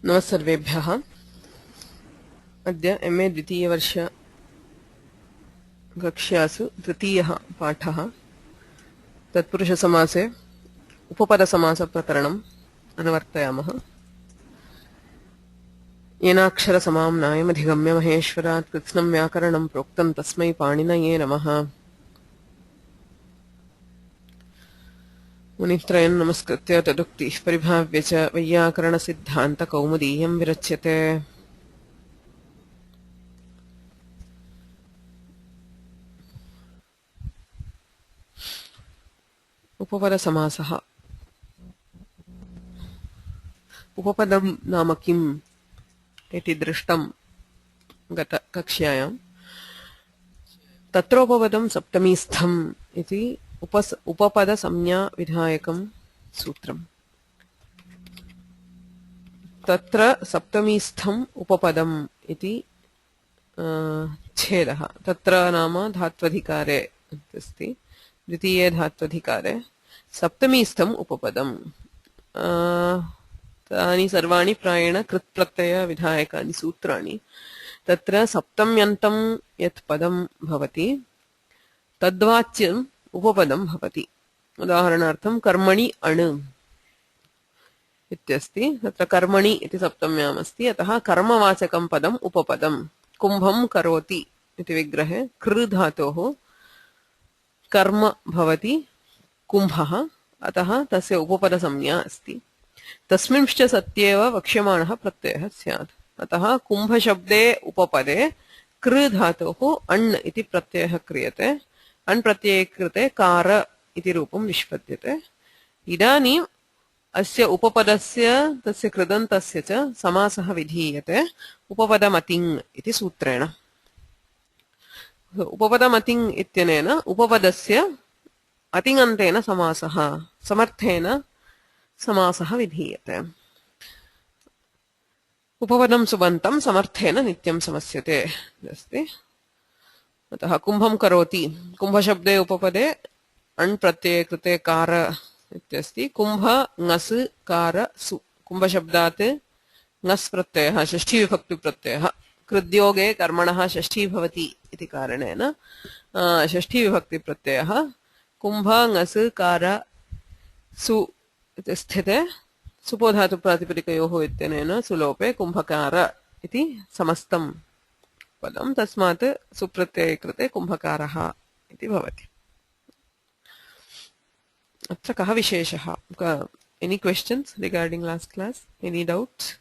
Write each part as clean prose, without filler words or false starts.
नमस्सर्वेभ्यः। अद्य MA द्वितीयवर्ष कक्ष्यासु तृतीयः पाठः तत्पुरुषसमासे उपपदसमासप्रकरणम् अनुवर्तयामः। येनाक्षरसमां नायमधिगम्य महेश्वरात् कृत्स्नं व्याकरणं प्रोक्तं तस्मै पाणिनये नमः। मुनित्रयं नमस्कृत्य तदुक्तिः परिभाव्य च वैयाकरणसिद्धान्त कौमुदीयं विरच्यते। उपपदसमासः। उपपदं नाम किम् इति दृष्टं गतकक्ष्यायां। तत्रोपपदं सप्तमीस्थम् इति उपपदसंज्ञा विधायकं सूत्रम्। तत्र सप्तमीस्थम् उपपदम् इति छेदः। तत्र नाम धात्वधिकारे अस्ति। द्वितीये धात्वधिकारे सप्तमीस्थम् उपपदम्। तानि सर्वाणि प्रायेण कृत्प्रत्यय विधायकानि सूत्राणि। तत्र सप्तम्यन्तं यत् पदं भवति तद्वाच्यम् उपपदं भवति। उदाहरणार्थं कर्मणि अण् इत्यस्ति। तत्र कर्मणि इति सप्तम्याम् अस्ति, अतः कर्मवाचकं पदम् उपपदम्। कुम्भं करोति इति विग्रहे कृ धातोः कर्म भवति कुम्भः, अतः तस्य उपपदसंज्ञा अस्ति। तस्मिंश्च सत्येव वक्ष्यमाणः प्रत्ययः स्यात्। अतः कुम्भशब्दे उपपदे कृ धातोः अण् इति प्रत्ययः क्रियते। अण् प्रत्यये कृते कार इति रूपं निष्पद्यते। इदानीम् अस्य उपपदस्य तस्य कृदन्तस्य च समासः विधीयते उपपदमतिङ् इति सूत्रेण। उपपदमतिङ् इत्यनेन उपपदस्य अतिङन्तेन समासः समर्थेन समासः विधीयते। उपपदं सुबन्तं समर्थेन नित्यं समस्यते अस्ति। अतः कुम्भं करोति, कुम्भशब्दे उपपदे अण् प्रत्यये कृते कार इत्यस्ति। कुम्भ ङस् कार सु। कुम्भशब्दात् ङस् प्रत्ययः षष्ठीविभक्तिप्रत्ययः। कृद्योगे कर्मणः षष्ठी भवति इति कारणेन षष्ठीविभक्तिप्रत्ययः कुम्भ ङस् कार सु इति स्थिते सुपोधातुप्रातिपदिकयोः इत्यनेन सुलोपे कुम्भकार इति समस्तं पदं। तस्मात् सुप्रत्यये कृते कुम्भकारः इति भवति। अत्र कः विशेषः? Any questions regarding last class? Any doubts?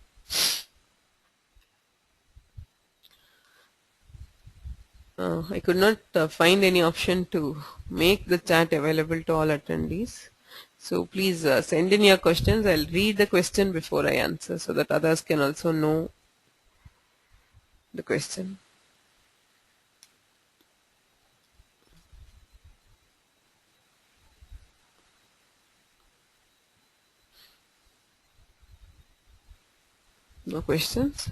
I could not find any option to make the chat available to all attendees. So please send in your questions. I'll read the question before I answer so that others can also know the question. No questions?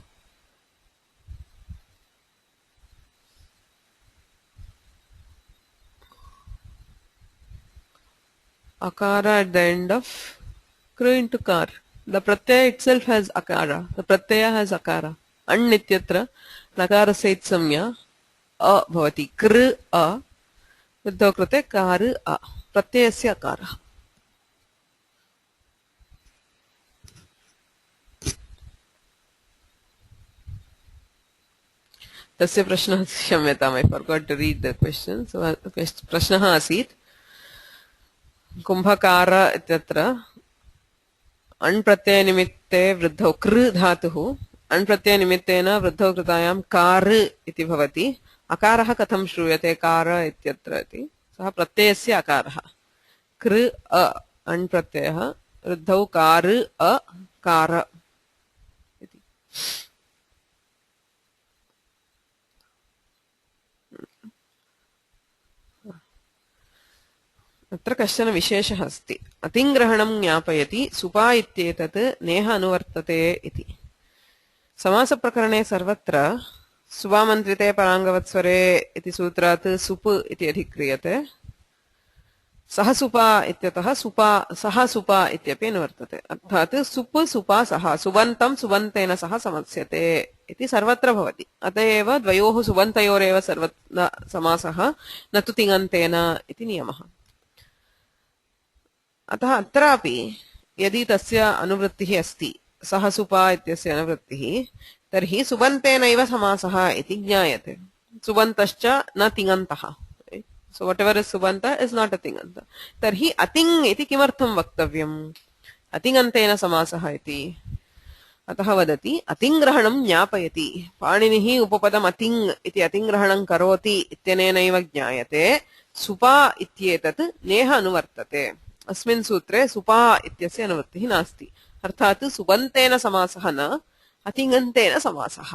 Akara at the end of kru into kar. The pratyaya itself has akara. The pratyaya has akara. An nityatra nakara sait samya a bhavati. Kr a viddho krute kar a. Pratyayasya akara. तस्य प्रश्नः क्षम्यताम्, I forgot to read the question. So प्रश्नः आसीत् कुम्भकार इत्यत्र अण् प्रत्ययनिमित्ते वृद्धौ कृ धातुः अण् प्रत्ययनिमित्तेन वृद्धौ कृतायां car इति भवति। अकारः कथं श्रूयते कार इत्यत्र इति? सः प्रत्ययस्य अकारः। कृ अ अण् प्रत्ययः वृद्धौ कार अ कार इति। अत्र कश्चन विशेषः अस्ति। अतिङ्ग्रहणं ज्ञापयति सुपा इत्येतत् नेह अनुवर्तते इति। समासप्रकरणे सर्वत्र सुपामन्त्रिते पराङ्गवत्स्वरे इति सूत्रात् सुप् इति अधिक्रियते। सह सुपा इत्यतः सुपा सह सुपा इत्यपि अनुवर्तते अर्थात् सुप् सुपा सह सुबन्तं सुबन्तेन सह समस्यते इति सर्वत्र भवति अत एव द्वयोः सुबन्तयोरेव सर्वत्र समासः न तु तिङन्तेन इति नियमः अतः अत्रापि यदि तस्य अनुवृत्तिः अस्ति सह सुपा इत्यस्य अनुवृत्तिः तर्हि सुबन्तेनैव समासः इति ज्ञायते सुबन्तश्च न तिङन्तः so whatever is subanta is not a tinganta tarhi ating iti kimartham vaktavyam atingantena samasah iti atah vadati atingrahanam jnapayati paninihi upapadam ating iti atingrahanam karoti ityanenaiva jnayate supa ityetat neha anuvartate अस्मिन् सूत्रे सुपा इत्यस्य अनुवृत्तिः नास्ति अर्थात् सुबन्तेन समासः न अतिङन्तेन समासः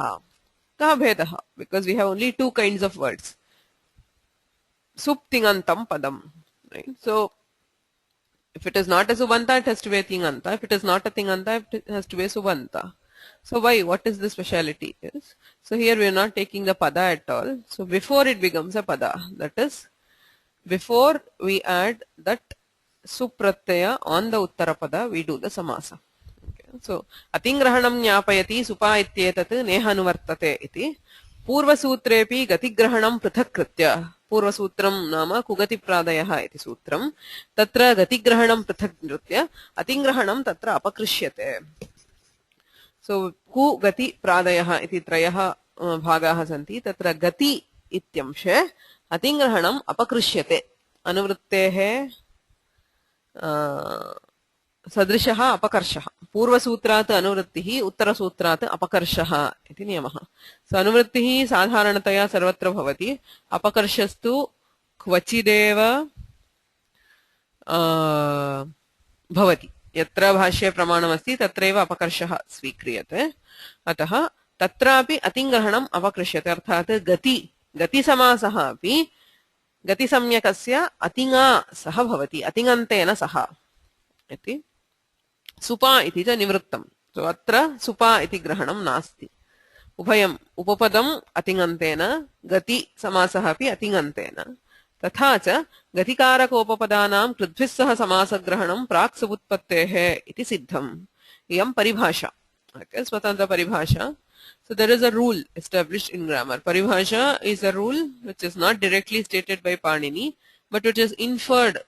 कः भेदः because we have only two kinds of words sup tingantam padam right so if it is not a subanta it has to be a tinganta if it is not a tinganta it has to be a subanta so why what is the speciality is so here we are not taking the pada at all so before it becomes a pada that is before we add that supratyaya on the uttara pada we do the samasa okay so atingrahanam jnapayati supa ityetat neha anuvartate iti पूर्वसूत्रेपि गतिग्रहणं पृथक् कृत्य पूर्वसूत्रं नाम कुगतिप्रादयः इति सूत्रं तत्र गतिग्रहणं पृथक् कृत्य अतिग्रहणं तत्र अपकृष्यते सो कुगतिप्रादयः इति त्रयः भागाः सन्ति तत्र गति इत्यंशे अतिग्रहणम् अपकृष्यते अनुवृत्तेः सदृशः अपकर्षः पूर्वसूत्रात् अनुवृत्तिः उत्तरसूत्रात् अपकर्षः इति नियमः सो अनुवृत्तिः साधारणतया सर्वत्र भवति अपकर्षस्तु क्वचिदेव भवति यत्र भाष्ये प्रमाणमस्ति तत्रैव अपकर्षः स्वीक्रियते अतः तत्रापि अतिग्रहणम् अपकृष्यते अर्थात् गतिसमासः अपि गतिसंज्ञकस्य अतिङा सह भवति अतिङन्तेन सह इति सुपा इति च निवृत्तम् सो अत्र सुपा इति ग्रहणं नास्ति उभयम् उपपदम् अतिङन्तेन गति समासः अपि अतिङन्तेन तथा च गतिकारकोपपदानां कृद्भिः सह समासग्रहणं प्राक् सुबुत्पत्तेः इति सिद्धम् इयं परिभाषा okay स्वतन्त्र परिभाषा so there is a rule established in grammar paribhasha is a rule which is not directly stated by Panini but which is inferred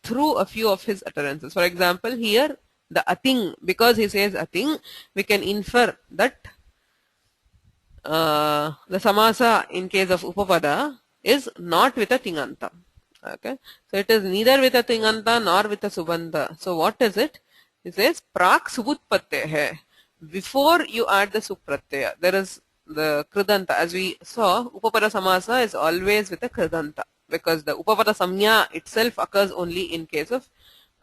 through a few of his utterances for example here the ating because he says ating we can infer that the samasa in case of upapada is not with a tinganta okay so it is neither with a tinganta nor with a subanta so what is it he says prak subutpatteh before you add the supratyaya there is the kridanta as we saw upapada samasa is always with a kridanta because the upapada samnya itself occurs only in case of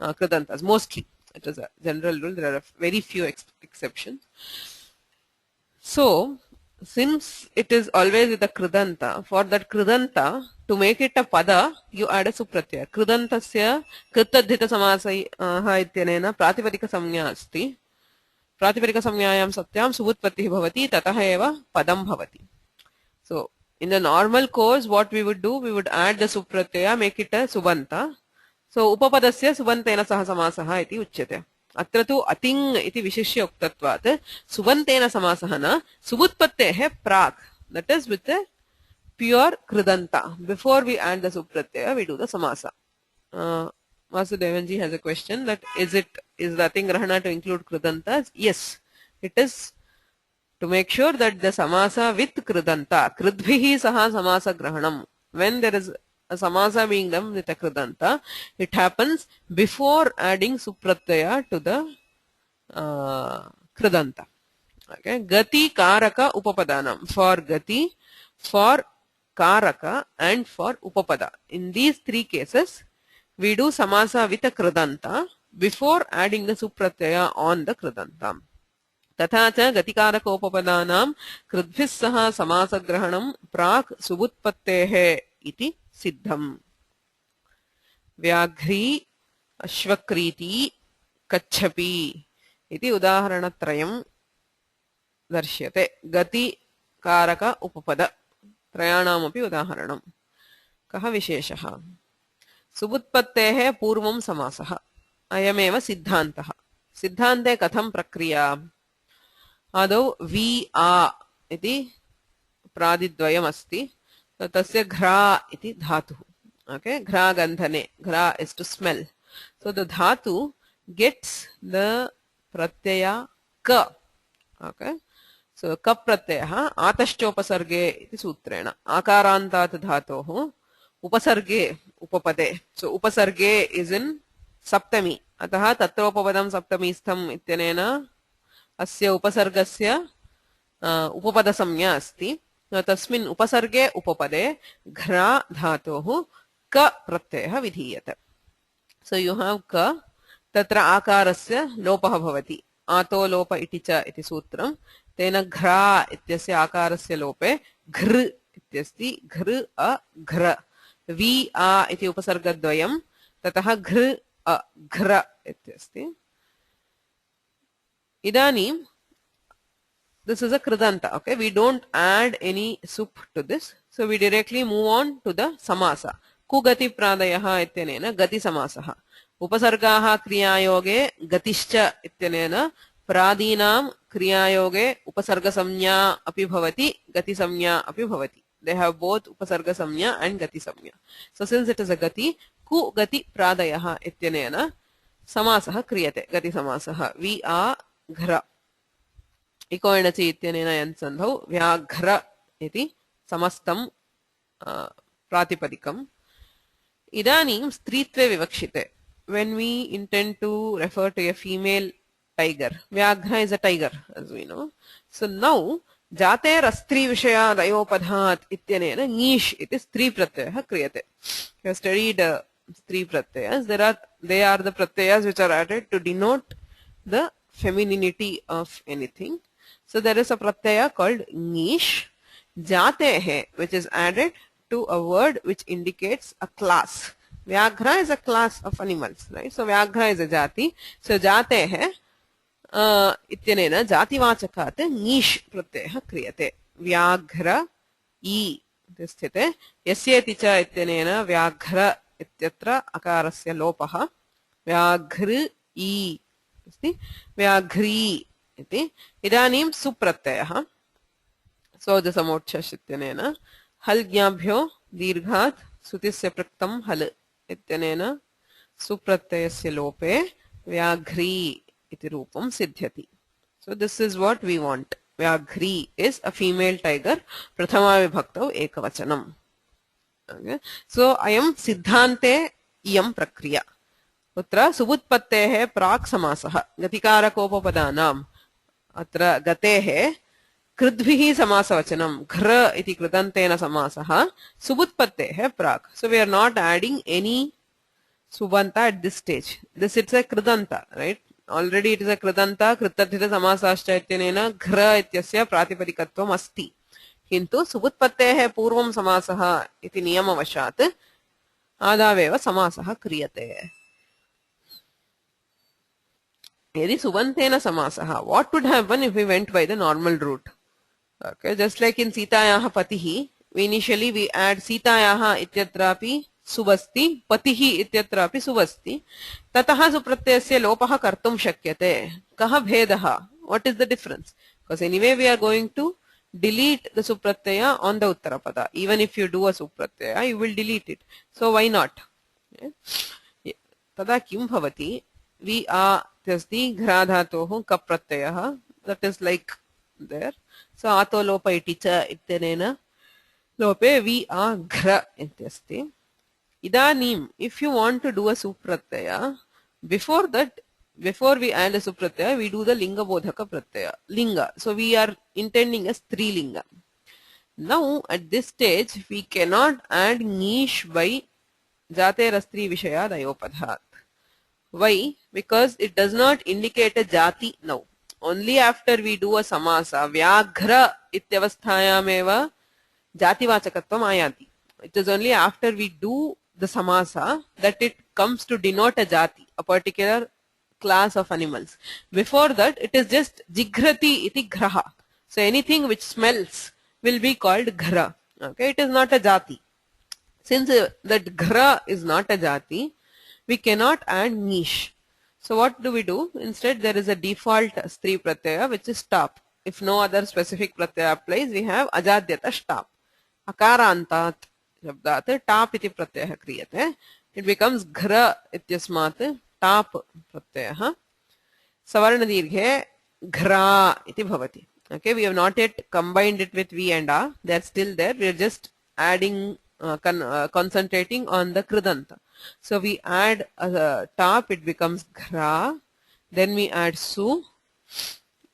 kridantas mostly it is a general rule there are very few exceptions so since it is always with a kridanta for that kridanta to make it a pada you add a supratyaya kridantasya kritadhita samasa ityanena pratipadika samnya asti प्रातिपदिक संज्ञायां सत्यां सुबुत्पत्तिः भवति ततः एव पदं भवति so in the normal course what we would do we would add the supratyaya make it a subanta so upapadasya subantena सह समासः इति उच्यते अत्र तु अतिङ इति विशिष्य उक्तत्वात् सुबन्तेन समासः न सुबुत्पत्तेः प्राक् that is with the pure kridanta before we add the supratyaya we do the samasa Vasudevanji has a question that is the atingrahana to include kridantas yes it is to make sure that the samasa with kridanta kridbhihi saha samasa grahanam when there is a samasa being done with a kridanta it happens before adding supratyaya to the kridanta okay gati karaka upapadanam for gati for karaka and for upapada in these three cases we do samasa with a kridanta before adding the supratyaya on the kridanta तथा च गतिकारकोपपदानां कृद्भिः सह समासग्रहणं प्राक् सुबुत्पत्तेः इति सिद्धम् व्याघ्री अश्वक्रीति कच्छपि इति उदाहरणत्रयं दर्श्यते गतिकारक उपपद त्रयाणामपि उदाहरणं कः विशेषः सुबुत्पत्तेः पूर्वं समासः अयमेव सिद्धान्तः सिद्धान्ते कथं प्रक्रिया आदौ वि आ इति प्रादिद्वयमस्ति तस्य घ्रा इति धातुः okay घ्रा गन्धने घ्रा is to smell so the dhatu gets the pratyaya ka okay so ka pratyayah atashchopasarge iti sutrena akarantat dhatoh upasarge upapade so upasarge is in saptami अतः तत्रोपपदं सप्तमीस्थम् इत्यनेन अस्य उपसर्गस्य उपपदसंज्ञा अस्ति तस्मिन् उपसर्गे उपपदे घ्रा धातोः क प्रत्ययः विधीयते सो यू हैव क तत्र आकारस्य लोपः भवति आतो लोप इति च इति सूत्रं तेन घ्रा इत्यस्य आकारस्य लोपे घृ इत्यस्ति घृ अ घ्र वि आ इति उपसर्गद्वयं ततः घृ घ्र इत्यस्ति इदानीं this is a kridanta okay we don't add any sup to this so we directly move on to the samasa kugati pradayah ityanena gati samasah upasargaah kriyayoge gatischa ityanena pradinam kriyayoge upasarga samnya api bhavati gati samnya api bhavati they have both upasarga samnya and gati samnya so since it is a gati ku gati pradayah ityanena samasah kriyate gati samasah vi a ghra इको एणचि इत्यनेन यन्सन्धौ व्याघ्र इति समस्तं प्रातिपदिकम् इदानीं स्त्रीत्वे विवक्षिते when we intend to refer to a female tiger vyaghra is a tiger as we know so now जाते रस्त्री विषया दयोपधात् इत्यनेन ङीष् इति स्त्री प्रत्ययः क्रियते you have studied स्त्री प्रत्ययas they are the pratyayas which are added to denote the femininity of anything so there is a pratyaya called ङीष् jatehe which is added to a word which indicates a class vyaghra is a class of animals right so vyaghra is a jati so jatehe इत्यनेन जातिवाचकात् ङीष् प्रत्ययः क्रियते व्याघ्र ई इति स्थिते यस्येति च इत्यनेन व्याघ्र इत्यत्र अकारस्य लोपः व्याघ्र ई अस्ति व्याघ्री इति इदानीं सुप्रत्ययः सोजसमोक्षश् इत्यनेन हल् ज्ञाभ्यो दीर्घात् सुतिस्य पृक्तं हल् इत्यनेन सुप्रत्ययस्य लोपे व्याघ्री इति रूपं सिद्ध्यति so this is what we want व्याघ्री is a female tiger Prathama विभक्तौ एकवचनम् okay so अयं सिद्धान्ते इयं प्रक्रिया अत्र सुबुत्पत्तेः प्राक् समासः गतिकारकोपपदानाम् अत्र गतेः कृद्भिः समासवचनं घ्र इति कृदन्तेन समासः सुबुत्पत्तेः प्राक् so we are not adding any subanta at this stage this is a kridanta right already it is a kridanta कृतधित समासाश्च इत्यनेन घ्र इत्यस्य प्रातिपदिकत्वम् अस्ति किन्तु सुबुत्पत्तेः पूर्वं समासः इति नियमवशात् आदावेव समासः क्रियते यदि सुबन्तेन समासः what would happen if we went by the normal route okay just like in सीतायाः पतिः initially we add सीतायाः इत्यत्रापि सुबस्ति पतिः इत्यत्रापि सुबस्ति ततः सुप्रत्ययस्य लोपः कर्तुं शक्यते कः भेदः what is the difference because anyway we are going to delete the supratyaya on the uttarapada even if you do a supratyaya you will delete it so why not तदा किं भवति we are अस्ति घ्रा धातोः cup प्रत्ययः that is like there so आतो लोप इति च इत्यनेन लोपे we are घ्र इत्यस्ति इदानीं if you want to do a supratyaya before that before we add a supratyaya we do the linga bodhaka pratyaya linga so we are intending a strilinga now at this stage we cannot add ङीष् by jate rastri vishaya dayopadhat why because it does not indicate a jati now only after we do a samasa vyaghra ityavasthayameva jativachakatvam ayati it is only after we do the samasa that it comes to denote a jati a particular class of animals before that it is just jighrati iti graha so anything which smells will be called ghra okay it is not a jati Since that ghra is not a jati, we cannot add nish. So what do we do? Instead, there is a default stri pratyaya which is tap. If no other specific pratyaya applies, we have ajadyata tap. Akarantat shabdat tap iti pratyaya kriyate. It becomes ghra ityasmat tap pratyaya. Savarna dirghe ghra iti bhavati. Okay, we have not yet combined it with V and A. They are still there. We are just adding, concentrating on the kridanta. So we add tap, it becomes ghra. Then we add su.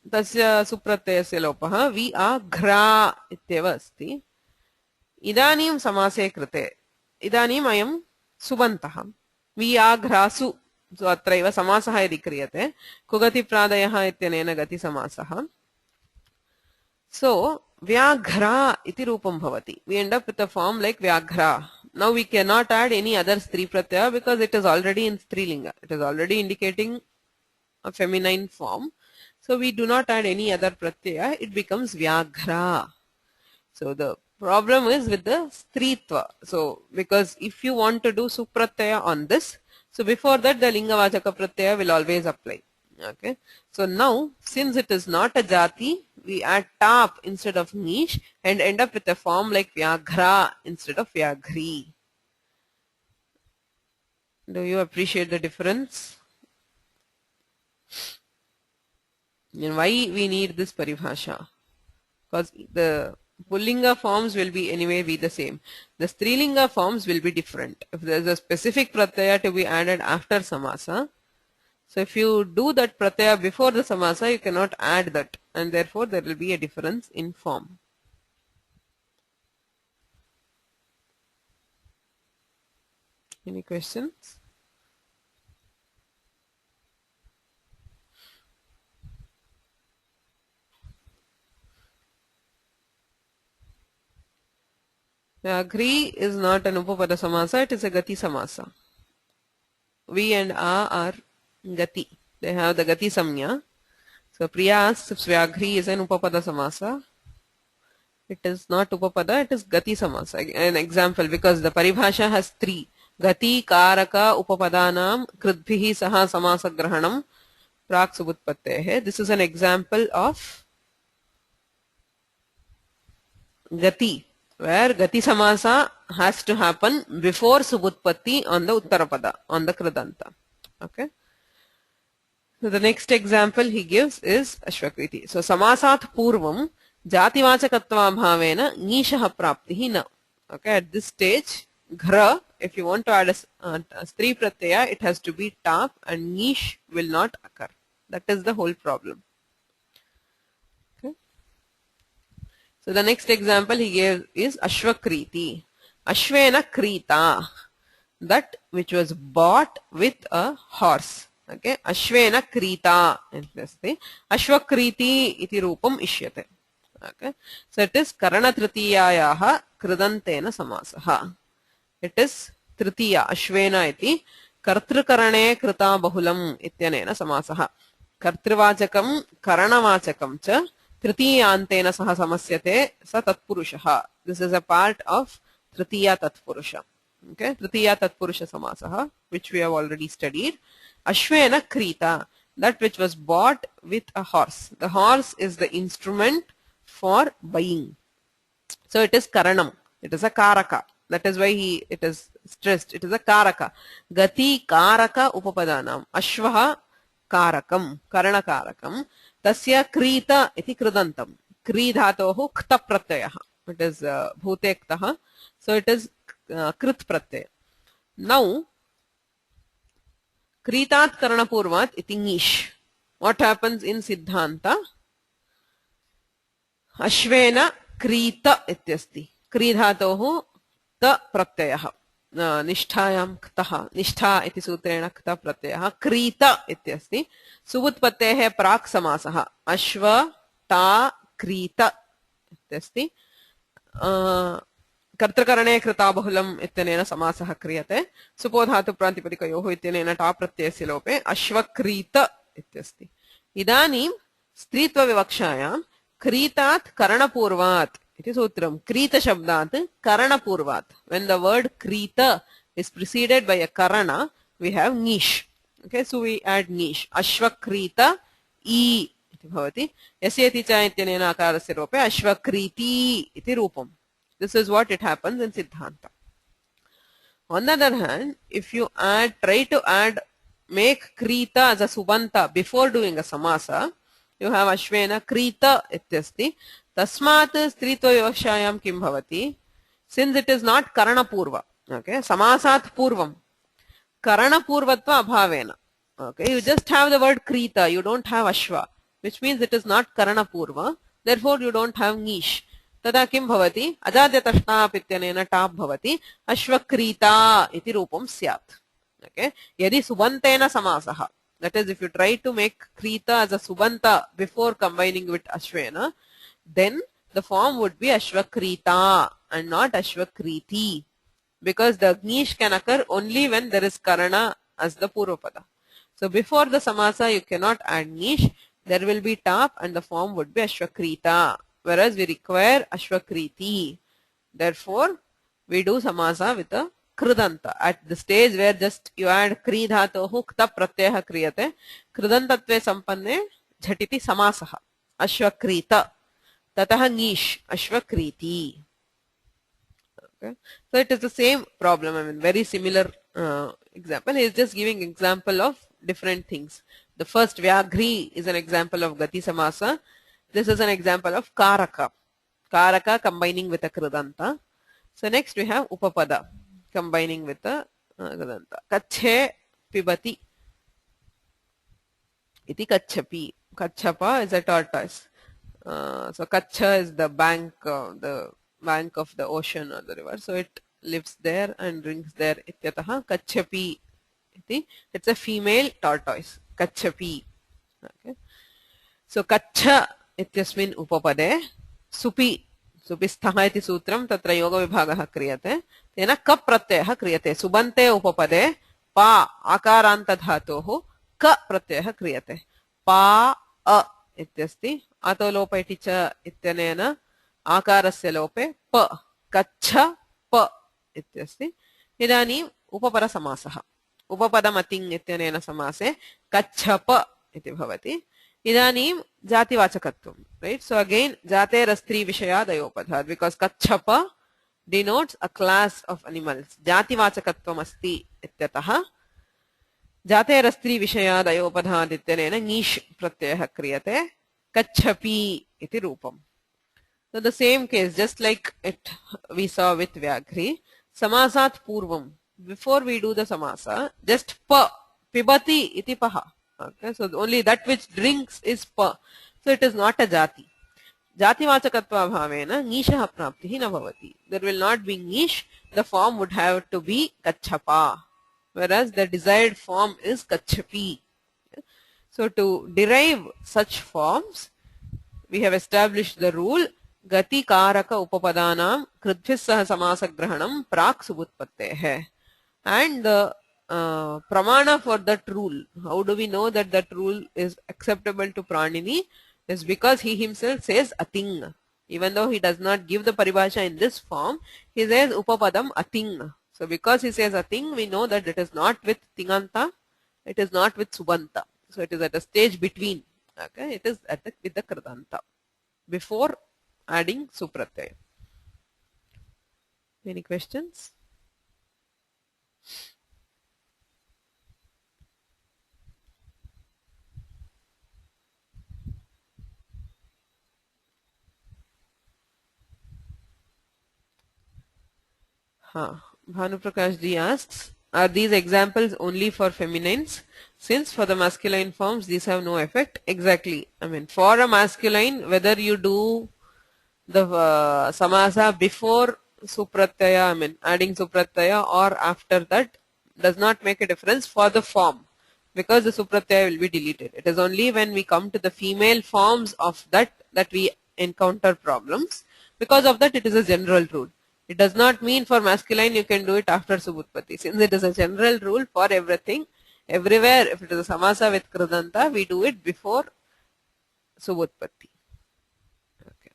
Tasya supratyasya lopaha. We are ghra ityeva asti. Idanim samase krite. Idanim ayam subantaha. We are ghrasu. So atraiva samasaha yadi kriyate. Kugati pradayaha ityanena gati samasaha. So vyaghra iti rupam bhavati. We end up with a form like vyaghra. Now we cannot add any other stri pratyaya because it is already in strilinga. It is already indicating a feminine form. So we do not add any other pratyaya. It becomes vyaghra. So the problem is with the stritva. So because if you want to do supratyaya on this, so before that the lingavachaka pratyaya will always apply. Okay. So now since it is not a jati, we add tap instead of nish and end up with a form like vyaghra instead of vyagri. Do you appreciate the difference? And why we need this paribhasha? Because the pullinga forms will be anyway be the same. The strilinga forms will be different. If there is a specific pratyaya to be added after samasa, so if you do that pratyaya before the samasa, you cannot add that, and therefore there will be a difference in form. Any questions? Agri is not an upapada samasa, it is a gati samasa. V and A are gati. They have the gati samnya. So Priya asks if Vyagri is an upapada samasa. It is not upapada, it is gati samasa. An example, because the paribhasha has three. Gati, Kaaraka, upapadanam, kridbhihi saha samasa grahanam, prak subutpattehe. This is an example of gati, where gati samasa has to happen before subutpatti on the uttarapada, on the kridanta. Okay. So the next example he gives is ashvakriti. So samasat purvam jativachakatva bhavena nishaha praptihi na. Okay, at this stage, ghra, if you want to add a stri pratyaya, it has to be tap and nish will not occur. That is the whole problem. Okay. So the next example he gave is ashvakriti. Ashvena krita, that which was bought with a horse. Okay, ashvena krita asti. Ashvakriti iti rupam ishyate. Okay, so it is karana tritiyayaha kridantena samasaha. It is tritiya ashvena iti kartrukarane krita bahulam ityanena samasaha. Kartruvachakam karanavachakam cha tritiyantena saha samasyate sa tatpurushaha. This is a part of tritiya tatpurusha. Okay, tritiya tatpurusha samasaha, which we have already studied. Ashvena krita, that which was bought with a horse. The horse is the instrument for buying. So it is karanam. It is a karaka. That is why it is stressed. It is a karaka. Gati karaka upapadanam. Ashvaha karakam. Karana karakam. Tasya krita iti kridantam. Kri dhatohu kta pratyaya. It is bhute ktaha. So it is krit pratyaya. Now, kritat karana purvat iti nish. What happens in Siddhanta? Ashvena krita ityasti. Kri dhatohu ta pratyaya. Nishtayam ktaha. Nishtha iti sutrena kta pratyaya. Krita ityasti. Subutpattehe prak samasaha. Ashva ta krita ityasti. कर्तृकरणे कृता बहुलम इत्यनेन समासः क्रियते. सुपो धातु प्रातिपदिकयोः इत्यनेन टा प्रत्ययस्य लोपे अश्वक्रीत इत्यस्ति. इदानीं स्त्रीत्व विवक्षायां क्रीतात् करणपूर्वात् iti sutram. Krita shabdat karana purvat. When the word krita is preceded by a karana, we have nish. Okay, so we add nish. Ashvakrita e iti bhavati. Yasyati cha ityanena akarasya rupe ashvakriti iti rupam. This is what it happens in Siddhanta. On the other hand, if you try to make krita as a subanta before doing a samasa, you have ashvena krita ityasti. Tasmat stritva vivakshayam kim bhavati. Since it is not karana purva, okay, samasat purvam. Karana purvatva abhavena. Okay, you just have the word krita, you don't have ashva, which means it is not karana purva. Therefore, you don't have nish. Tada kim bhavati? Ajadyatashna pityanena tap bhavati. Ashvakrita iti rupam syat. Okay, yadi subantena samasaha. That is, if you try to make krita as a subanta before combining with ashvena, then the form would be ashvakrita and not ashvakriti, because the nish can occur only when there is karana as the purvapada. So before the samasa you cannot add nish, there will be tap and the form would be ashvakrita, whereas we require ashvakriti. Therefore, we do samasa with a kridanta. At the stage where just you add kri dhatohu kta pratyaya kriyate, kridantatve sampanne jhatiti samasaha ashvakrita. Tataha nish ashvakriti. Okay. So it is the same problem. I mean, very similar example. He is just giving example of different things. The first vyagri is an example of gati samasa. This is an example of karaka. Karaka combining with a kridanta. So next we have upapada combining with a kridanta. Kache pibati iti kachapi. Kachapa is a tortoise. So Kacha is the bank of the ocean or the river. So it lives there and drinks there. Ityataha Kachapi iti. It's a female tortoise. Kachapi. Okay. So Kacha ityasmin upapade supi. Supisthaha iti sutram tatra yoga vibhagaha kriyate. Tena ka pratyaya kriyate. Subante upapade pa akaranta dhatohu ka pratyaya kriyate. Pa a ityasti. Atolopa iti cha ityanena akarasya lope pa kacha pa ityasti. Idanim upapara samasaha. Upapadamating ityanena samase kachapa iti bhavati. Idanim jati vachakatvam. Right? So again jate rastri vishaya dayopadhat, because kachapa denotes a class of animals. Jati vachakatvam asti ityataha jate rastri vishaya dayopadhat ityanena nish pratyaya kriyate. Kachapi iti rupam. So the same case, just like it we saw with Vyagri, samasat purvam. Before we do the samasa, just pa, pibati iti paha. Okay, so only that which drinks is pa. So it is not a jati. Jati vachakatva bhavena nishaha praptihi na bhavati. There will not be nish, the form would have to be kachapa, whereas the desired form is kachapi. So to derive such forms, we have established the rule gati karaka upapadanam kridbhis saha samasa grahanam prak subutpattehe. And the pramana for that rule, how do we know that that rule is acceptable to Pranini, is because he himself says ating. Even though he does not give the paribhasha in this form, he says upapadam ating. So because he says ating, we know that it is not with tinganta, it is not with subanta. So it is at a stage between. Okay, it is with the kridanta before adding supratyaya. Any questions? Bhanu Prakash ji asks, are these examples only for feminines? Since for the masculine forms these have no effect. Exactly. I mean, for a masculine, whether you do the samasa before supratyaya, I mean adding supratyaya, or after that, does not make a difference for the form, because the supratyaya will be deleted. It is only when we come to the female forms of that we encounter problems. Because of that, it is a general rule. It does not mean for masculine you can do it after subutpatti. Since it is a general rule for everything, everywhere, if it is a samasa with kridanta, we do it before subutpatti. Okay.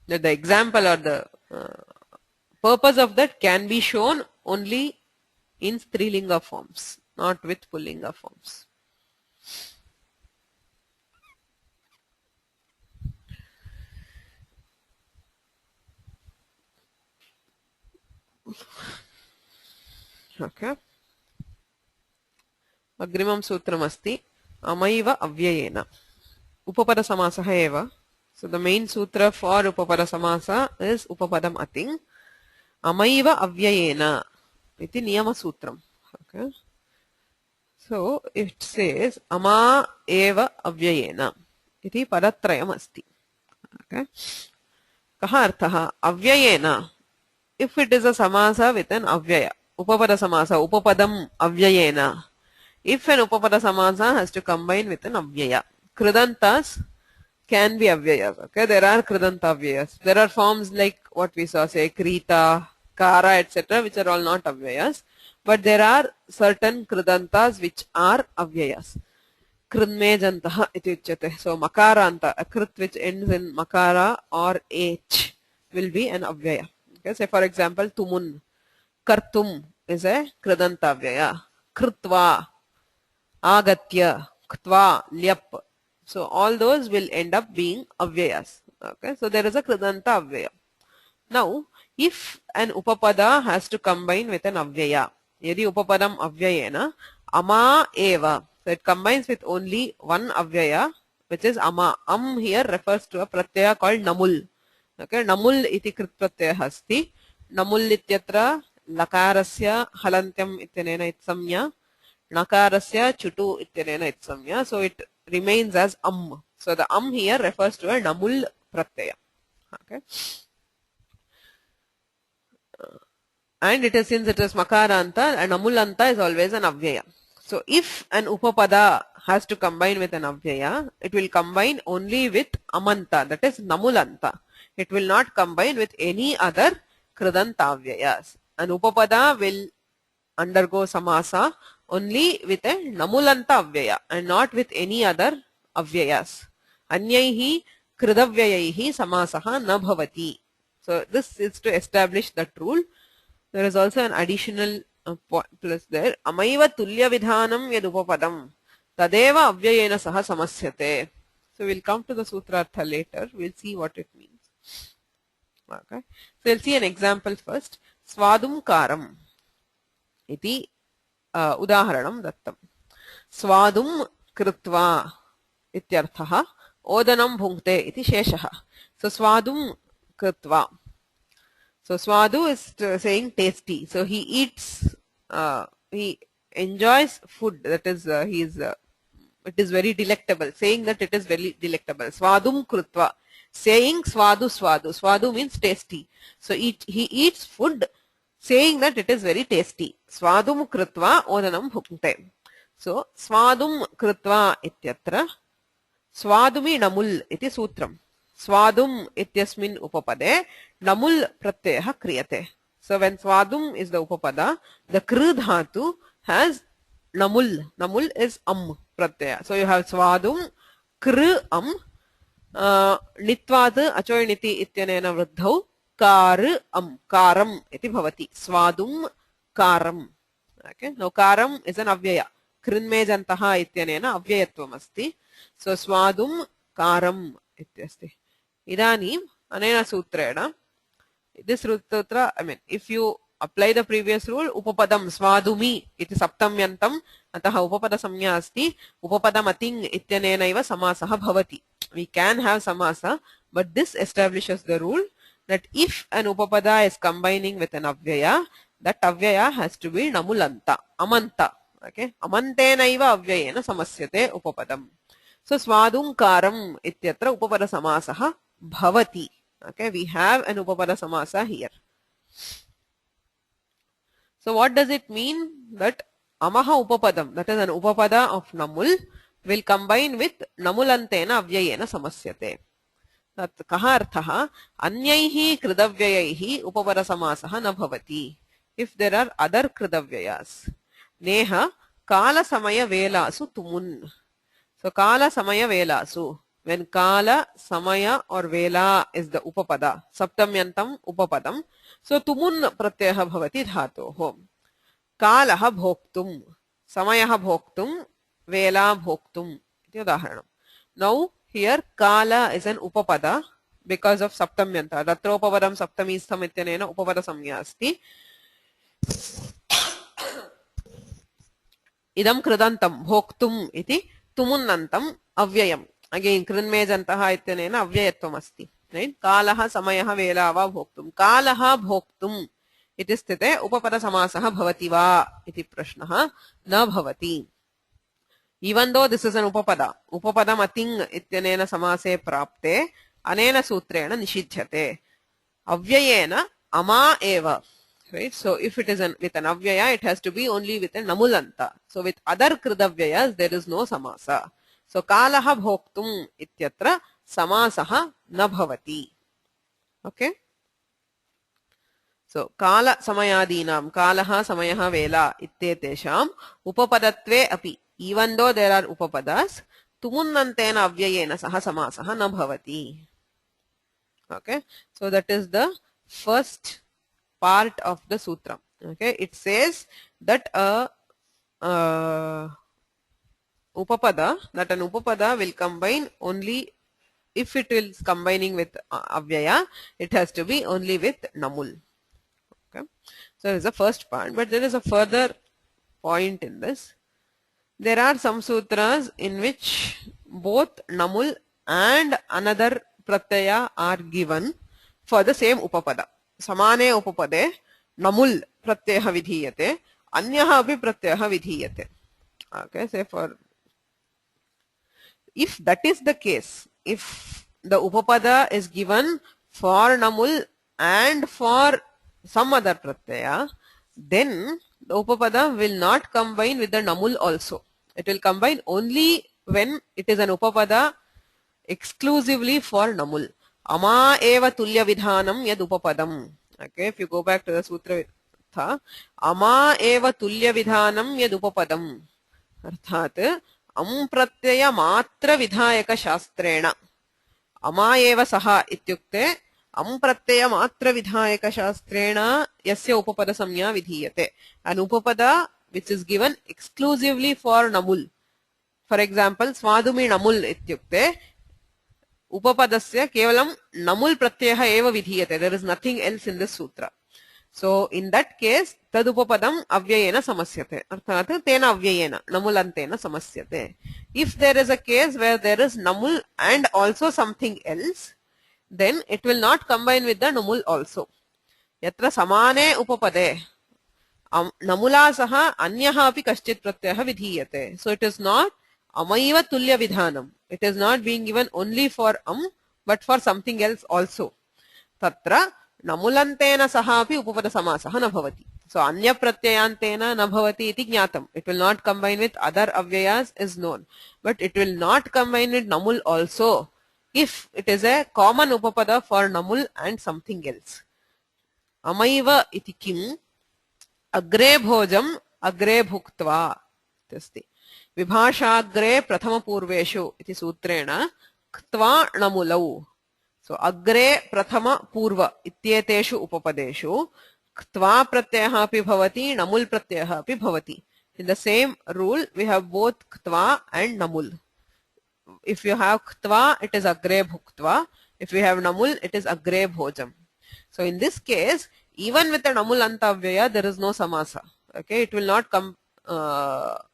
that the example or the purpose of that can be shown only in strilinga forms, not with pullinga forms. Okay. Agrimam sutram asti amaiva avyayena. Upapada samasaha eva. So the main sutra for upapada samasa is upapadam ating. Amaiva avyayena iti niyama sutram. Okay. So it says ama eva avyayena iti padatrayam asti. Okay. Kaha arthaha avyayena. If it is a samasa with an avyaya, upapada samasa, upapadam avyayena. If an upapada samasa has to combine with an avyaya, kridantas can be avyayas. Okay, there are kridanta avyayas. There are forms like what we saw, say krita, kara, etc., which are all not avyayas. But there are certain kridantas which are avyayas. Kridmejantaha iti uchyate. So makaranta, a krit which ends in makara or h will be an avyaya. Okay, say for example, tumun, kartum is a kridanta avyaya. Kritva, agatya, ktva, lyap. So all those will end up being avyayas. Okay, so there is a kridanta avyaya. Now, if an upapada has to combine with an avyaya, yadi upapadam avyayena, ama eva. So it combines with only one avyaya, which is ama. Here refers to a pratyaya called namul. Okay, namul iti krit pratyaya asti. Namul ityatra lakarasya halantyam ityanena itsamya. Nakarasya chutu ityanena itsamya. So it remains as So the here refers to a namul pratyaya. Okay. And it is, since it is makaranta, and namulanta is always an avyaya. So if an upapada has to combine with an avyaya, it will combine only with amanta, that is namulanta. It will not combine with any other kridanta avyayas. An upapada will undergo samasa only with a namulanta avyaya and not with any other avyayas. Anyaihi kridavyayaihi samasaha na bhavati. So this is to establish that rule. There is also an additional plus there. Amaiva tulya vidhanam yad upapadam tadeva avyayena saha samasyate. So we'll come to the sutrartha later. We'll see what it means. Okay. So we'll see an example first. Swadum karam iti udaharanam dattam. Swadum kritva ityarthaha odanam bhunkte iti sheshaha. So swadum kritva. So swadu is saying tasty. So he eats, he enjoys food that is, it is very delectable. Saying that it is very delectable. Swadum krutva. Saying swadu swadu. Swadu means tasty. So he eats food saying that it is very tasty. Swadum krutva odanam bhukte. So swadum krutva ityatra. Swadumi namul iti sutram. Swadum ityasmin upapade namul pratyaya kriyate. So when swadum is the upapada, the kru dhatu has namul. Namul is pratyaya. So you have swadum kru nitvad achoyniti ityanena vruddhau karam iti bhavati. Swadum karam. Okay. Now karam is an avyaya. Krinmejantaha ityanena avyayatvam asti. So swadum karam ityasti. Idanim anena sutrena. This sutra, I mean, if you apply the previous rule, upapadam swadumi iti saptamyantam ataha upapada samya asti upapadam ating ityanena iva samasaha bhavati. We can have samasa, but this establishes the rule that if an upapada is combining with an avyaya, that avyaya has to be namulanta, amanta. Okay, amantena iva avyayena samasyate upapadam. So swadum karam ityatra upapada samasaha bhavati. Okay, we have an upapada samasa here. So what does it mean that amaha upapadam, that is an upapada of namul, will combine with namulantena avyayena samasyate. That kaha arthaha anyaihi kridavyayaihi upapada samasaha na bhavati. If there are other kridavyayas. Neha kala samaya velasu tumun. So kala samaya velasu. when kala, samaya or vela is the upapada, saptamyantam upapadam, so tumun pratyaya bhavati dhatoho. Kalaha bhoktum, samayaha bhoktum, vela bhoktum. Iti udaharanam. Now here kala is an upapada because of saptamyanta. Ratropapadam saptamistham ityanena upapada samya asti. Idam kridantam bhoktum iti tumunnantam avyayam. Again krinmejantaha ityanena avyayatvam asti. Right? Kalaha samayaha vela va bhoktum. Kalaha bhoktum iti sthite upapada samasaha bhavati va iti prashnaha na bhavati. Even though this is an upapada, upapadam ating ityanena samase prapte anena sutrena nishidhyate. Avyayena ama eva. Right? So if it is with an avyaya, it has to be only with a namulanta. So with other kridavyayas, there is no samasa. So kalaha bhoktum ityatra samasaha na bhavati. Okay? So kala samayadinam, kalaha samayaha vela ittetesham upapadatve api. Even though there are upapadas, tumunnantena avyayena saha samasaha na bhavati. Okay? So that is the first part of the sutra. Okay, it says that an upapada will combine only if it is combining with avyaya, it has to be only with namul. Okay, so that is the first part, but there is a further point in this. There are some sutras in which both namul and another pratyaya are given for the same upapada. Samane upapade namul pratyaya vidhiyate, anyaha api pratyaya vidhiyate. Okay, say for if that is the case, if the upapada is given for namul and for some other pratyaya, then the upapada will not combine with the namul also. It will combine only when it is an upapada exclusively for namul. Ama eva tulya vidhanam yad upapadam. Okay, if you go back to the sutra, ama eva tulya vidhanam yad upapadam. Arthat pratyaya matra vidhayaka shastrena. Ama eva saha ityukte pratyaya matra vidhayaka shastrena yasya upapada samya vidhiyate. An upapada which is given exclusively for namul. For example, swadumi namul ityukte upapadasya kevalam namul pratyaya eva vidhiyate. There is nothing else in this sutra. So in that case, tad upapadam avyayena samasyate. Arthat tena avyayena namulantena samasyate. If there is a case where there is namul and also something else, then it will not combine with the namul also. Yatra samane upapade namula saha anyaha api kaschit pratyaya vidhiyate. So it is not amaiva tulya vidhanam. It is not being given only for but for something else also. Tatra namulantena sahapi upapada samasaha na bhavati. So anya pratyayantena na bhavati iti jnatam. It will not combine with other avyayas is known. But it will not combine with namul also if it is a common upapada for namul and something else. Amaiva iti kim agre bhojam agre bhuktva. Tasti. Vibhashagre prathama purveshu iti sutrena ktva namulau. So agre prathama purva ityeteshu upapadeshu ktva pratyaha api bhavati namul pratyaha api bhavati. In the same rule we have both ktva and namul. If you have ktva, it is agre bhuktva. If you have namul, it is agre bhojam. So in this case, even with the namul antavyaya, there is no samasa. Okay, it will not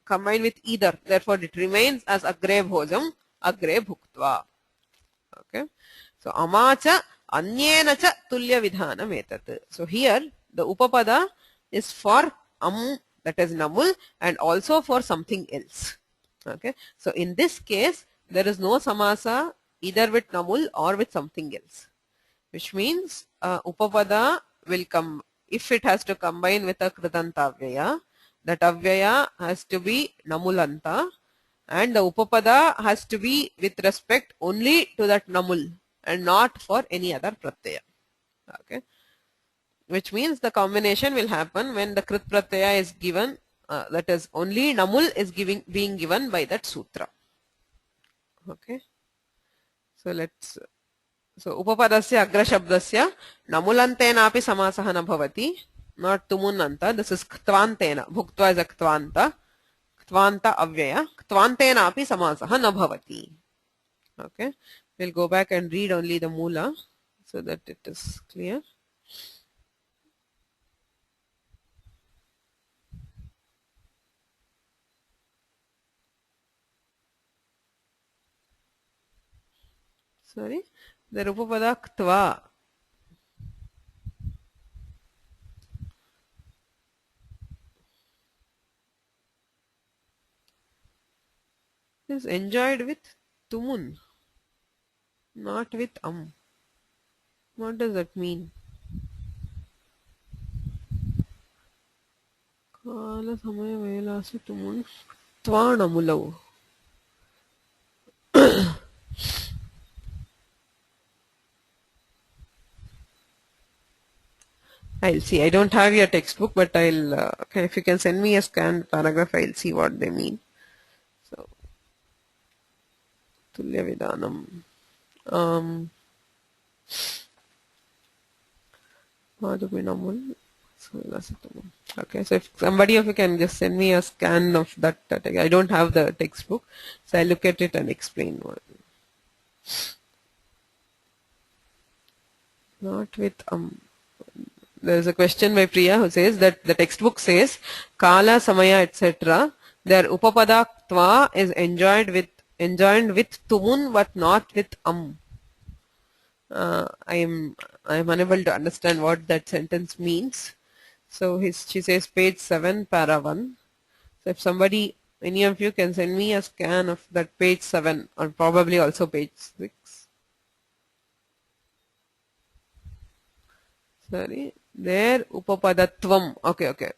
combine with either. Therefore, it remains as agre bhojam, agre bhuktva. Okay. So amacha anyena cha tulya vidhanam etat. So here the upapada is for that is namul and also for something else. Okay. So in this case there is no samasa either with namul or with something else, which means upapada will come if it has to combine with a kridanta avyaya. That avyaya has to be namulanta and the upapada has to be with respect only to that namul and not for any other pratyaya. Okay, which means the combination will happen when the krit pratyaya is given, that is only namul is being given by that sutra. Okay, So let's, so upapadasya agrashabdasya namulantenapi samasah na bhavati, not tumunanta. This is ktvantena. Bhuktva is a ktvanta. Ktvanta avyaya. Kvantenapi samasah na bhavati. Okay. We'll go back and read only the mula so that it is clear. Sorry, the Rupapada Ktva. Is enjoyed with tumun, not with What does that mean? Kala samaya velasu tumun tvanamulau. I'll see. I don't have your textbook, but I'll, if you can send me a scanned paragraph, I'll see what they mean. So, Tulya Vidanam. Okay, so if somebody of you can just send me a scan of that, I don't have the textbook, so I'll look at it and explain what. Not with There's a question by Priya who says that the textbook says Kala, Samaya, etc. Their Upapada Tva is enjoined with Tumun but not with I am unable to understand what that sentence means. So she says page 7, para 1. So if somebody, any of you can send me a scan of that page 7 or probably also page 6. Sorry. Their upapadatvam. Okay.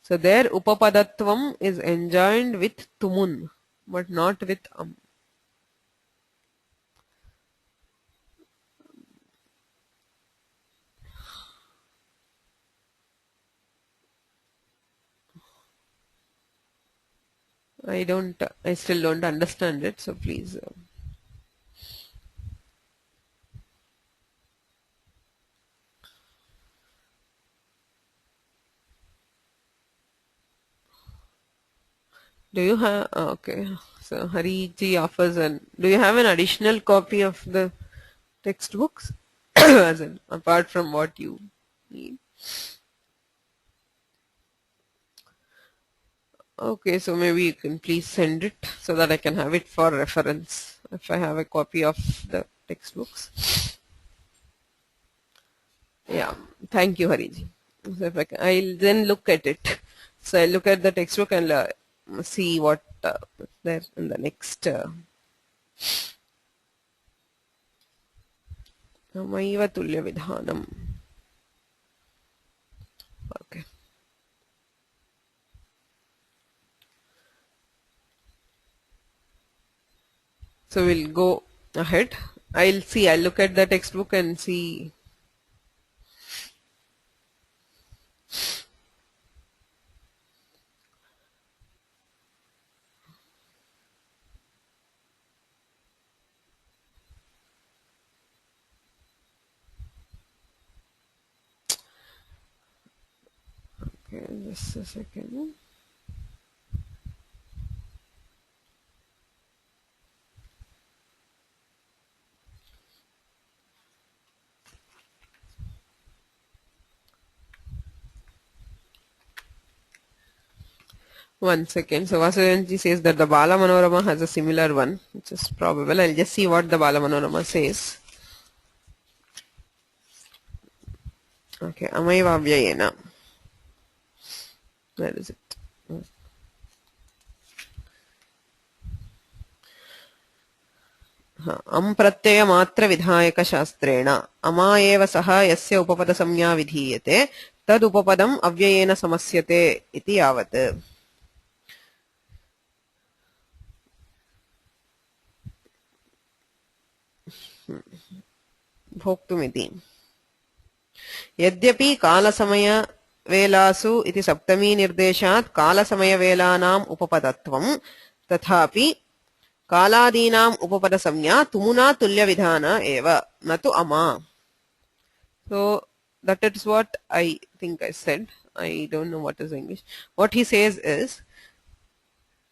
So their upapadatvam is enjoined with tumun, but not with I still don't understand it, so please. Do you have, okay, so Hari ji offers do you have an additional copy of the textbooks? As in, apart from what you need? Okay, so maybe you can please send it so that I can have it for reference if I have a copy of the textbooks. Yeah, thank you, Hariji. So if I'll then look at it. So I'll look at the textbook and see what is there in the next. Amaiva tulya vidhanam. Okay. So we'll go ahead. I'll look at the textbook and see. Okay, just a second. One second. So Vasudevanji says that the Bala Manorama has a similar one, which is probable. I'll just see what the Bala Manorama says. Okay, Amaiva Vyayena. Where is it? प्रत्यय मात्र विधायक शास्त्रेण अमा एव सह यस्य उपपद संज्ञा विधीयते तद उपपदम् अव्ययेन समस्यते इति यावत्. भोक्तुमिति यद्यपि कालसमय वेलासु इति सप्तमी निर्देशात् कालसमय वेलानाम् उपपदत्वं तथापि कालादीनाम् उपपदसंज्ञा तुमुना तुल्यविधाना एव न तु अमा. So that is what I think I said. I don't know what is English. What he says is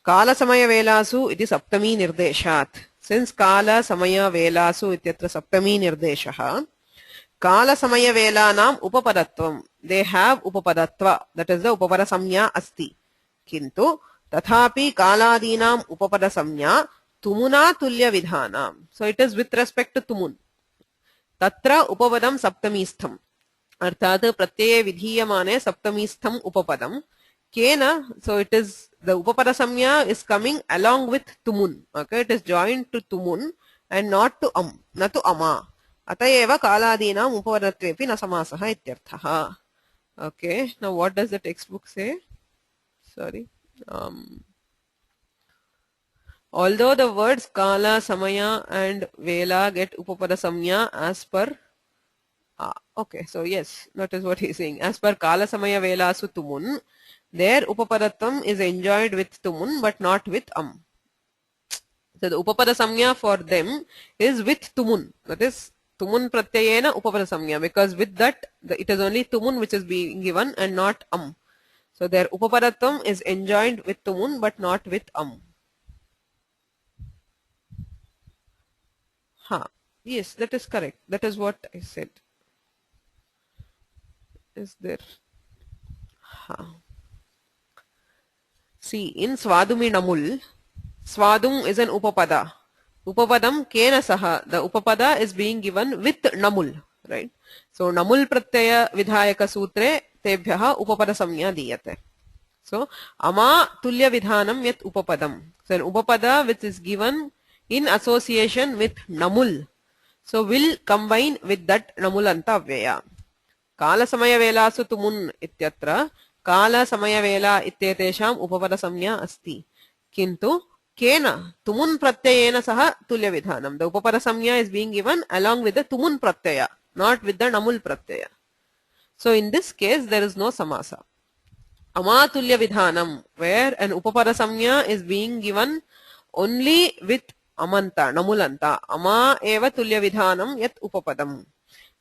Kala Samaya Velasu iti Saptami Nirdeshat. Since Kala Samaya Velasu ityatra Saptami Nirdeshaha, Kala Samaya Velanam Upapadatvam. They have Upapadatva. That is the Upapada Samya Asti. Kintu Tathapi Kaladinam Upapada Samya Tumuna Tulya Vidhanam. So it is with respect to Tumun. Tatra Upapadam Saptamistham. अर्थात प्रत्यय विधीयमाने सप्तमीस्थम उपपदम केन. So it is the upapada samya is coming along with tumun. Okay, it is joined to tumun and not to na to ama. अतएव कालादीनाम उपपदत्वेपि न समासः इत्यर्थः. Okay, now what does the textbook say? Sorry. Although the words kala, samaya and vela get upapada samya as per okay, so yes, that is what he is saying. As per Kala Samaya Velasu Tumun, their Upapadatvam is enjoyed with Tumun but not with So the Upapada Samya for them is with Tumun. That is Tumun Pratyayena Upapada Samya, because with that it is only Tumun which is being given and not So their Upapadatvam is enjoyed with Tumun but not with Yes, that is correct. That is what I said. Is there? See, in Swadumi Namul, Swadum is an Upapada. Upapadam kena saha. The Upapada is being given with Namul. Right? So, Namul Pratyaya Vidhayaka Sutre Tebhyaha Upapada Samya Diyate. So, Ama Tulya Vidhanam Yat Upapadam. So, an Upapada which is given in association with Namul. So, will combine with that Namulanta Vyaya. Kala Samaya Velasu Tumun ityatra Kala Samaya Vela ityetesham Upapada Samya asti. Kintu Kena Tumun Pratyayena saha Tulya Vidhanam. The Upapada Samya is being given along with the Tumun Pratyaya, not with the Namul Pratyaya. So in this case there is no Samaasa. Ama Tulya Vidhanam, where an Upapada Samya is being given only with Amanta, Namulanta. Ama eva Tulya Vidhanam yat Upapadam.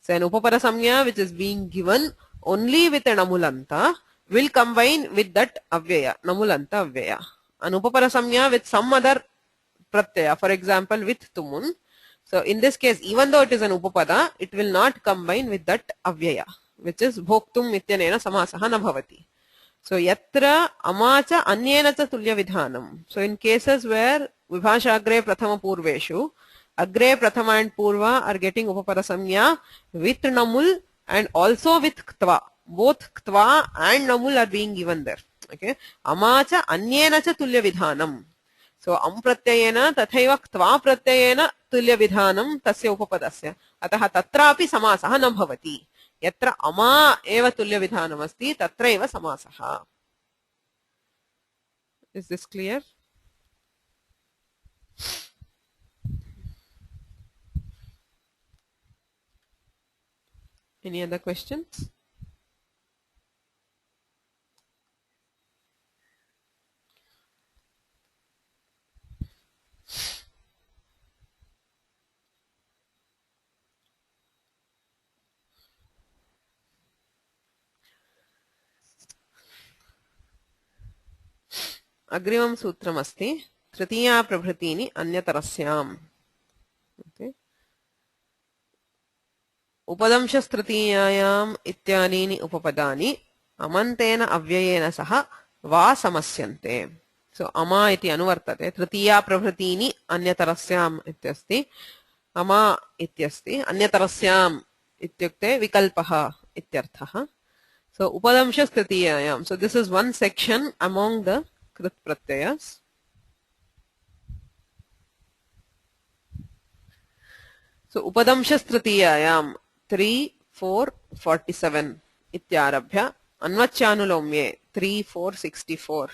So an Upapada Samya which is being given only with an Namulanta will combine with that Avyaya, Namulanta Avyaya. An Upapada Samya with some other Pratyaya, for example with Tumun. So in this case, even though it is an Upapada, it will not combine with that Avyaya, which is Bhoktum Mityanena Samasaha na bhavati. So yatra amacha anyena cha tulya vidhanam. So in cases where Vibhasha Agre Prathama Purveshu, Agre, Prathama and Purva are getting Upapada Samya with Namul and also with Ktva. Both Ktva and Namul are being given there. Okay. Amacha anyena cha tulya vidhanam. So pratyayena tathaiva Ktva pratyayena tulya vidhanam tasya upapadasya. Ataha tatrapi samasaha na bhavati. Yatra ama eva tulya vidhanam asti tatra eva samasaha. Is this clear? Any other questions? Agrivam sutram asti tritiya prabhritini anyatarasyam. Okay. Upadamshas tritiyayam ityanini upapadani amantena avyayena saha va samasyante. So ama iti anuvartate tritiya prabhritini anyatarasyam ityasti. Ama ityasti anyatarasyam ityukte vikalpaha ityarthaha. So upadamshas tritiyayam. So this is one section among the Krit Pratyayas. So Upadamshas Tritiyayam 3, 4, 47 Ityarabhya Anvachanulomye 3, 4, 64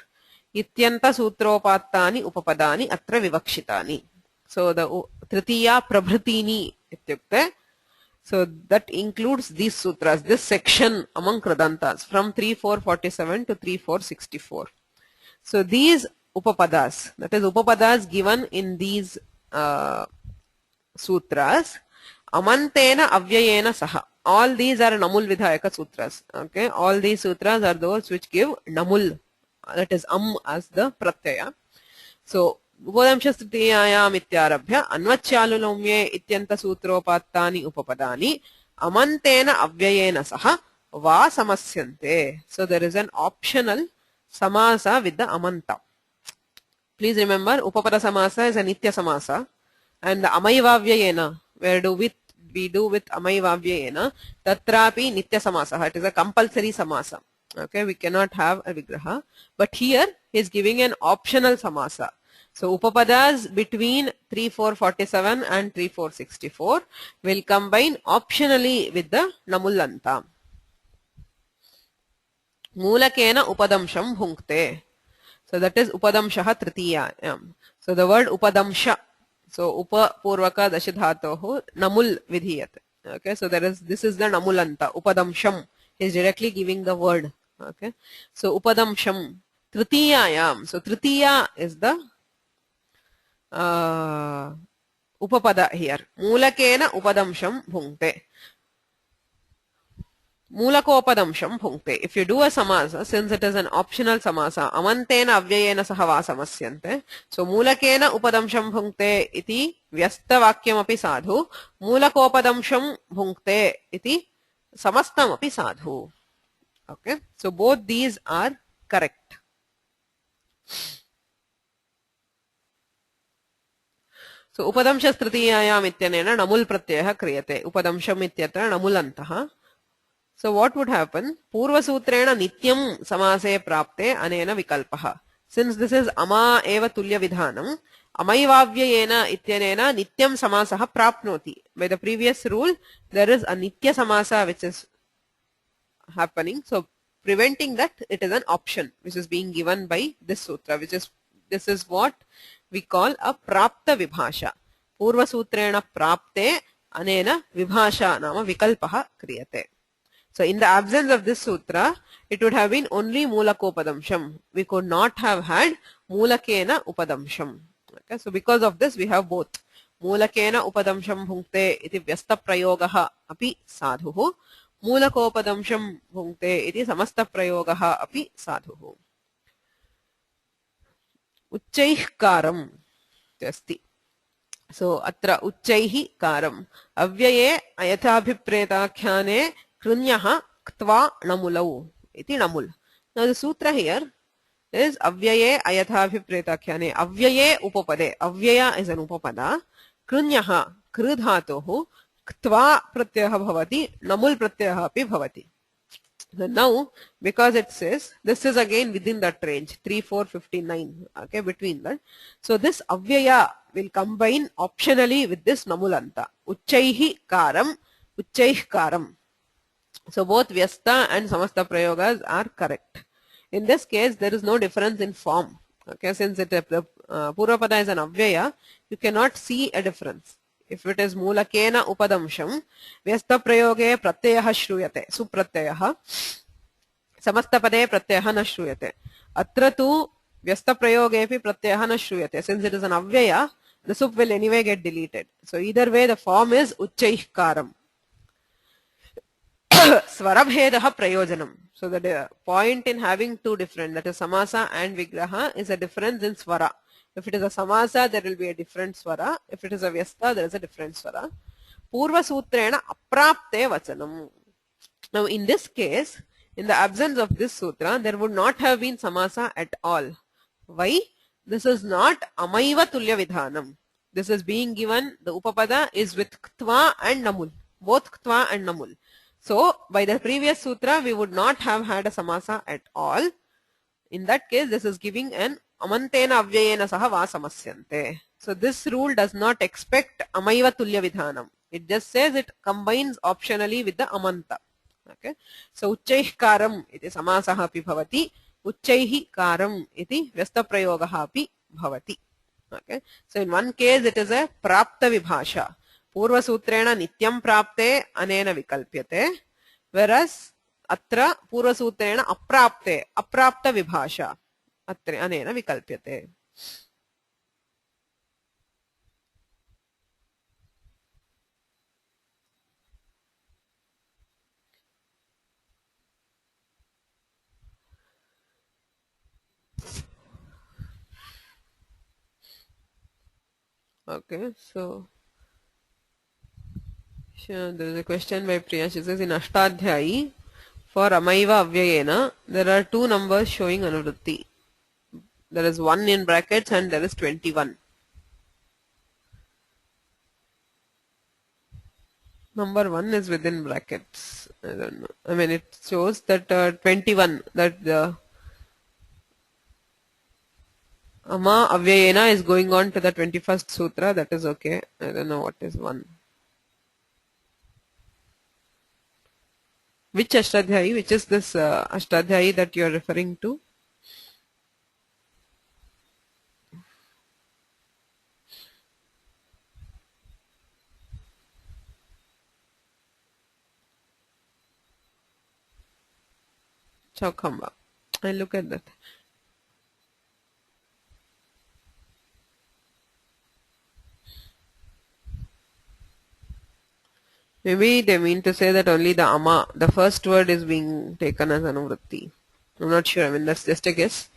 Ityanta Sutropattani Upapadani Atra Vivakshitani. So the Tritiya Prabhritini Ityukte. So that includes these sutras, this section among Kradantas from 3, 4, 47 to 3, 4, 64. So these upapadas. That is upapadas given in these sutras. Amantena avyayena saha. All these are namul vidhayaka sutras. Okay, all these sutras are those which give namul. That is as the pratyaya. So upadamsha stritiyayam ityarabhya anvachalulomye ityanta sutropattani upapadani amantena avyayena saha va samasyante. So there is an optional samasa with the amanta. Please remember, upapada samasa is a nitya samasa, and the amayvavyayena, where we do with amayvavyayena, tatrapi nitya samasa. It is a compulsory samasa. Okay, we cannot have a vigraha, but here he is giving an optional samasa. So upapadas between 3447 and 3464 will combine optionally with the namulanta. Mulakena upadamsham bhunkte. So that is upadamshaha tritiyayam. So the word upadamsha. So upa purvaka dashadhatohu namul vidhiyate. Okay, so this is the namulanta. Upadamsham is directly giving the word. Okay, so upadamsham tritiyayam. So tritiya is the upapada here. Mulakena upadamsham bhunkte. Mulakopadamsham bhunkte. If you do a samasa, since it is an optional samasa, amantena avyayena saha va samasyante. So mulakena upadamsham bhunkte iti vyasta vakyam api sadhu. Mulakopadamsham bhunkte iti samastam api sadhu. Okay, so both these are correct. So upadamsha stritiyayam ityanena namul pratyayah kriyate. Upadamsham ityatra namulantaha. So what would happen? Purva sutrena nityam samase prapte anena vikalpaha. Since this is ama eva tulya vidhanam, amayvavyayena ityanena nityam samasaha prapnoti. By the previous rule, there is a nitya samasa which is happening. So preventing that, it is an option which is being given by this sutra, this is what we call a prapta vibhasha. Purva sutrena prapte anena vibhasha nama vikalpaha kriyate. So in the absence of this sutra, it would have been only mulakopadamsham. We could not have had mulakena upadamsham. Okay, so because of this we have both. Mulakena upadamsham bhunkte iti vyasta prayogaha api sadhuhu. Mulakopadamsham bhunkte iti samasta prayogaha api sadhuhu. Uchchaih karam asti. So atra uchchaihi karam. Avyaye ayathabhipretakhyane krunyaha ktva namulau iti namul. Now the sutra here is avyaye ayathabhipretakhyane. Avyaye upapade. Avyaya is an upapada. Krunyaha krudhatohu ktva pratyayah bhavati. Namul pratyayah api bhavati. So now, because it says, this is again within that range, 3, 4, 59, okay, between that. So this avyaya will combine optionally with this namulanta. Uchchaihi karam, uchchaih karam. So both vyasta and samasta prayogas are correct. In this case, there is no difference in form. Okay, since purvapada is an avyaya, you cannot see a difference. If it is mulakena upadamsham, vyasta prayoge pratyayah shruyate, supratyayah, samasta pade pratyayah na shruyate. Atra tu vyasta prayogepi pratyayah na shruyate. Since it is an avyaya, the sup will anyway get deleted. So either way, the form is uchchaih karam. Svarabhedaha prayojanam. So the point in having two different, that is samasa and vigraha, is a difference in swara. If it is a samasa, there will be a different swara. If it is a vyasta, there is a different swara. Purva sutrena aprapte vachanam. Now in this case, in the absence of this sutra, there would not have been samasa at all. Why? This is not amaiva tulya vidhanam. This is being given, the upapada is with ktva and namul. Both ktva and namul. So by the previous sutra, we would not have had a samasa at all. In that case, this is giving an amantena avyayena saha va samasyante. So this rule does not expect amaiva tulya vidhanam. It just says it combines optionally with the amanta. Okay. So uchchaih karam iti samasaha api bhavati. Uchchaihi karam iti vyasta prayogaha api bhavati. Okay. So in one case it is a prapta vibhasha. Purva sutrena nityam prapte anena vikalpyate. Whereas atra purva sutrena aprapte, aprapta vibhasha. अत्र अनेन विकल्प्यते. Okay, so sure, there is a question by Priya. She says in Ashtadhyayi for Amaiva Avyayena there are two numbers showing anuvritti. There is 1 in brackets and there is 21. Number 1 is within brackets. I don't know. I mean, it shows that 21, that the Ama Avyayena is going on to the 21st Sutra. That is okay. I don't know what is 1. Which Ashtadhyayi? Which is this Ashtadhyayi that you are referring to? Chaukamba. I'll look at that. Maybe they mean to say that only the Ama, the first word, is being taken as Anuvritti. I'm not sure. I mean, that's just a guess.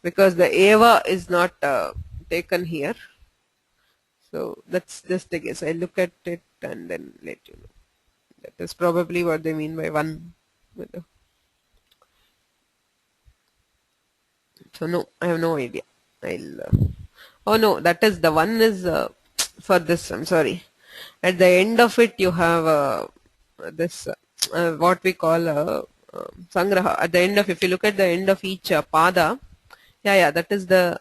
Because the Eva is not taken here. So that's just a guess. I'll look at it and then let you know. That is probably what they mean by 1. So no, I have no idea. I'll. Oh no, that is the 1 is for this. I'm sorry. At the end of it, you have this what we call sangraha. At the end of, if you look at the end of each pada, yeah, that is the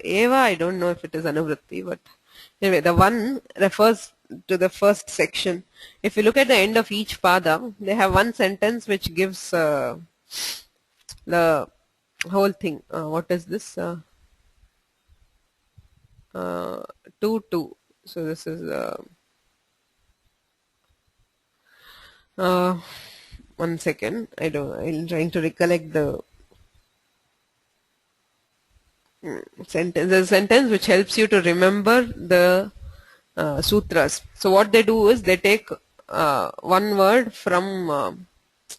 eva. I don't know if it is anuvritti, but anyway, the 1 refers to the first section. If you look at the end of each pada, they have one sentence which gives the whole thing. What is this? 2 2. So this is one second. I'm trying to recollect the sentence. There's a sentence which helps you to remember the sutras. So what they do is they take one word from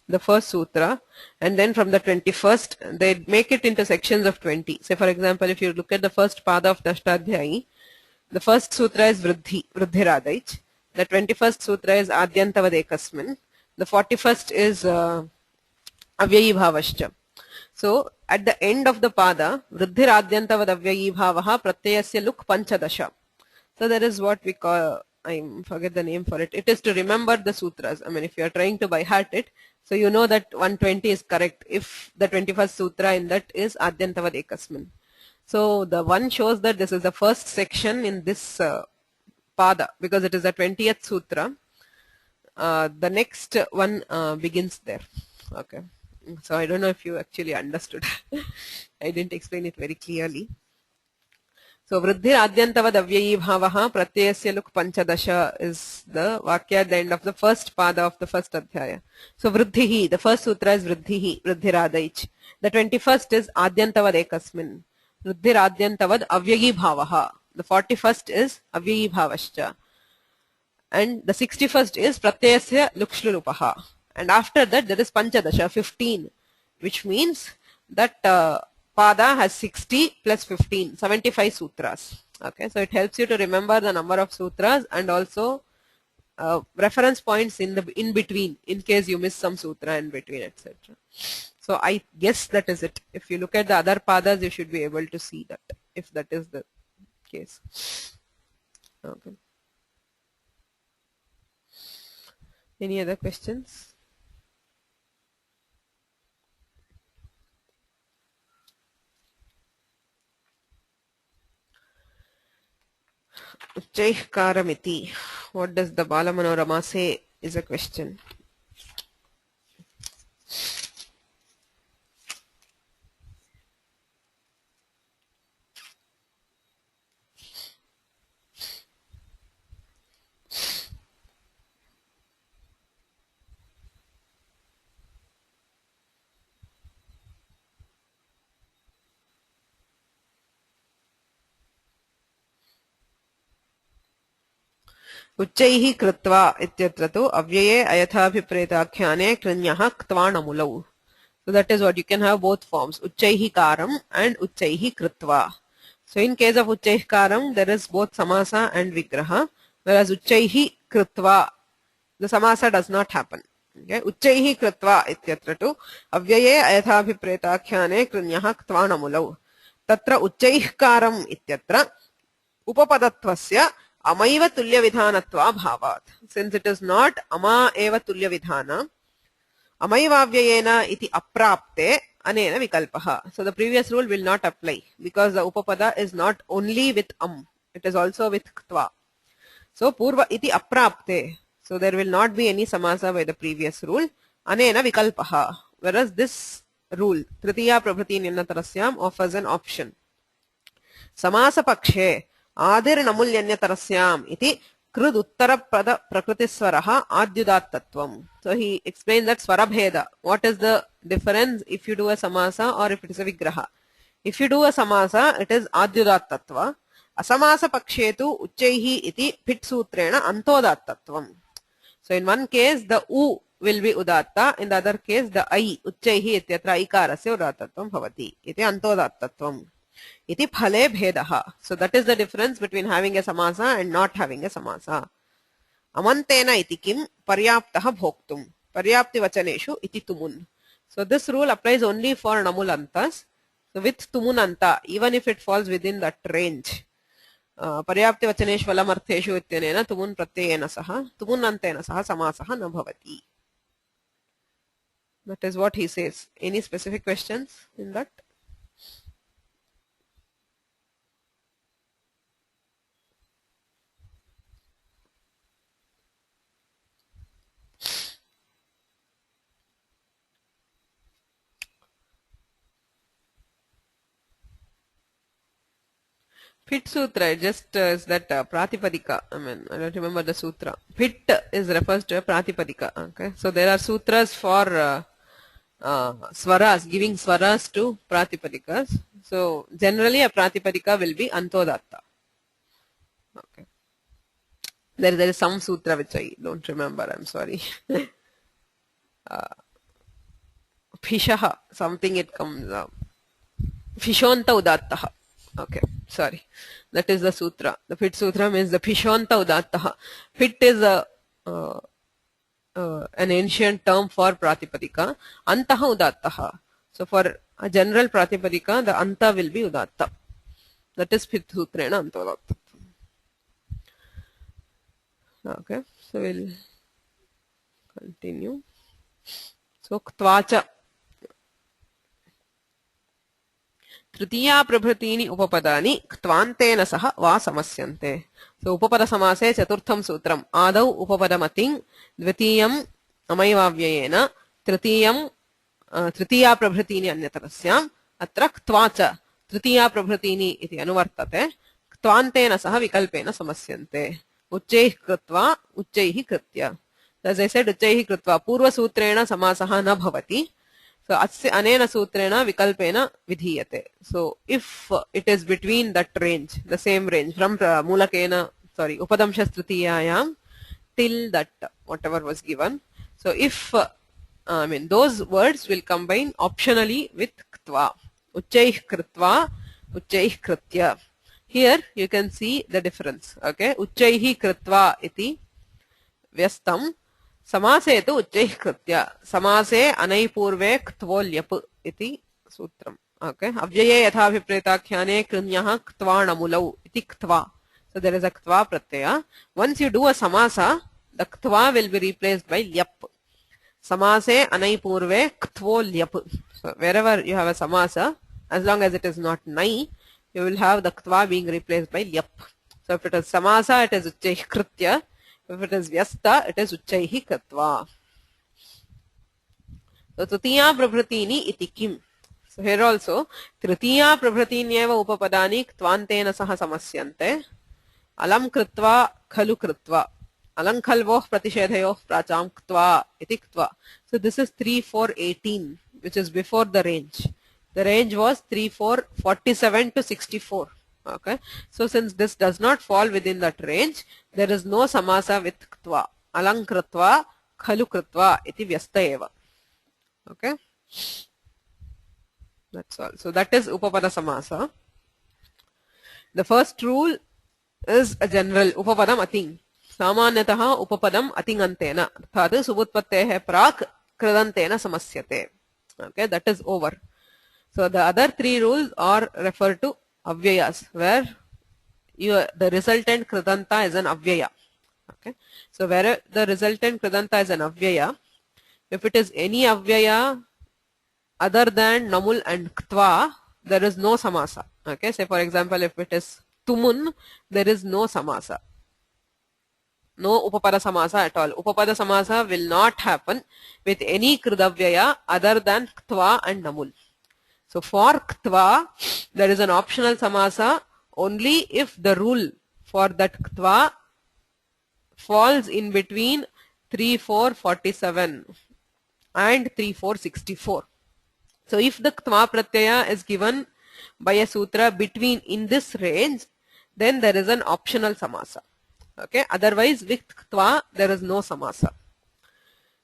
the first sutra, and then from the 21st they make it into sections of 20. Say for example, if you look at the first pada of the Ashtadhyayi, the first sutra is Vruddhiradaich. The 21st sutra is Adyantavad Ekasmin. The 41st is Avyayi Bhavascha. So at the end of the pada, Vruddhiradyantavad Avyayi Bhavaha Pratyayasya Luk Panchadasha. So that is what we call, I forget the name for it. It is to remember the sutras. I mean, if you are trying to by heart it, so you know that 120 is correct if the 21st sutra in that is Adyantavad Ekasmin. So the 1 shows that this is the first section in this pada because it is the 20th sutra. The next one begins there. Okay. So I don't know if you actually understood. I didn't explain it very clearly. So Vruddhir Adyantavad Avyayi Bhavaha Pratyayasya Luk Panchadasha is the Vakya at the end of the first pada of the first Adhyaya. So Vruddhihi, the first sutra is Vruddhihi, Vruddhiradaich. The 21st is Adyantavad Ekasmin. Vruddhir Adyantavad Avyayi Bhavaha. The 41st is Avyayi Bhavascha. And the 61st is Pratyayasya Lukshlurupaha. And after that there is Panchadasha, 15, which means that pada has 60 plus 15, 75 sutras. Okay, so it helps you to remember the number of sutras and also reference points in between in case you miss some sutra in between, etc. So I guess that is it. If you look at the other padas, you should be able to see that if that is the case. Okay. Any other questions? Karamiti. What does the Balamanorama say is a question. उच्चैः कृत्वा इत्यत्र तु अव्यये अयथाभिप्रेताख्याने कृण्यः क्त्वाणमुलौ. So that is what you can have both forms, uchchaihi karam and uchchaihi kritva. So in case of uchchaihi karam, there is both samasa and vigraha, whereas uchchaihi kritva, the samasa does not happen. Okay, uchchaihi kritva ityatra tu avyaye ayathabhipretakhyane krinyah ktvanamulav. Tatra uchchaihi karam ityatra upapadatvasya amaiva tulya vidhanatva bhavat. Since it is not ama eva tulya vidhana, amaivavyayena iti aprapte anena vikalpaha. So the previous rule will not apply because the upapada is not only with it is also with ktva. So purva iti aprapte. So there will not be any samasa by the previous rule. Anena vikalpaha. Whereas this rule, tritiya prabhati nyanatarasyam, offers an option. Samasa pakshe adir namulyanyatarasyam iti krud uttara pada prakritiswaraha adyudattatvam. So he explains that swarabheda. What is the difference if you do a samasa or if it is a vigraha? If you do a samasa, it is adyudattatva. Asamasa pakshetu uchchaihi iti pit sutrena antodattatvam. So in one case the u will be udatta, in the other case the I uchchaihi ityatra ikarasya udattatvam bhavati. Iti antodattatvam. Iti phale bhedaha. So that is the difference between having a samasa and not having a samasa. Amantena iti kim paryaptaha bhoktum. Paryapti vachaneshu iti tumun. So this rule applies only for namulantas. So with tumunanta, even if it falls within that range. Paryapti vachaneshu valamartheshu ityanena tumun pratyayena saha tumunantena saha samasaha na bhavati. That is what he says. Any specific questions in that? Pit sutra just is that pratipadika. I mean, I don't remember the sutra. Pit is refers to a pratipadika. Okay, so there are sutras for swaras, giving swaras to pratipadikas. So generally a pratipadika will be antodatta. Okay, there is some sutra which I don't remember. I'm sorry. Fishaha, something it comes. Fishonta udattaha. Okay, sorry. That is the sutra. The Pit Sutra means the Pishonta Udattaha. Pit is an ancient term for Pratipadika. Antaha Udattaha. So for a general Pratipadika, the Anta will be Udatta. That is Pit Sutrena Antadatta. Okay, so we'll continue. So Ktvacha. तृतीया प्रभृतीनि उपपदानि क्त्वान्तेन सह वा समस्यन्ते. So उपपद समासे चतुर्थं सूत्रम् आदौ उपपदमतिं द्वितीयम् अमैवाव्ययेन तृतीया प्रभृतीनि अन्यतरस्याम् अत्र क्त्वाच तृतीया प्रभृतीनि इति अनुवर्तते. क्त्वान्तेन सह विकल्पेन समस्यन्ते. उच्चैः कृत्वा उच्चैः कृत्य. As I said, उच्चैः कृत्वा पूर्वसूत्रेण समासः न भवति. So anena sutrena vikalpena vidhiyate. So if it is between that range, the same range from mulakena, upadamsha trutiyayam till that whatever was given. So if those words will combine optionally with ktva. Uchchaih kritva, uchchaih kritya. Here you can see the difference. Okay, uchchaihi kritva iti vyastam. Samase tu uchchaih kritya. Samase anaiपूर्वे क्त्वोल्यप iti sutram. Okay. Avyaye yathabhipretakhyane krinyah ktvaanamulau iti ktva. So there is a ktva pratyaya. Once you do a samasa, the ktva will be replaced by lyap. Samase anaiपूर्वे क्त्वोल्यप. So wherever you have a samasa, as long as it is not nai, you will have the ktva being replaced by lyap. So if it is samasa, it is uchchaih kritya. If it is vyasta, it is uchchaihi kritva. So tritiya prabhratini iti kim. So here also tritiya prabhratinyeva upapadani ktvantena saha samasyante. Alam kritva khalu kritva. Alam khalvoh pratishedhayoh pracham ktva iti ktva. So this is 3, 4, 18, which is before the range. The range was 3, 4, 47 to 64. Okay, so since this does not fall within that range, there is no samasa with ktva. Alankritva khalu kritva iti vyasta eva. Okay, that's all. So that is upapada samasa. The first rule is a general upapadam ating. Samanyataha upapadam atingantena. That is subutpattehe prak kridantena samasyate. Okay, that is over. So the other three rules are referred to avyayas, where the resultant kridanta is an avyaya. Okay, so where the resultant kridanta is an avyaya, if it is any avyaya other than namul and ktva, there is no samasa. Okay, say for example, if it is tumun, there is no samasa, no upapada samasa at all. Upapada samasa will not happen with any kridavyaya other than ktva and namul. So for ktva, there is an optional samasa only if the rule for that ktva falls in between 3,447 and 3,464. So if the ktva pratyaya is given by a sutra between in this range, then there is an optional samasa. Okay, otherwise with ktva there is no samasa.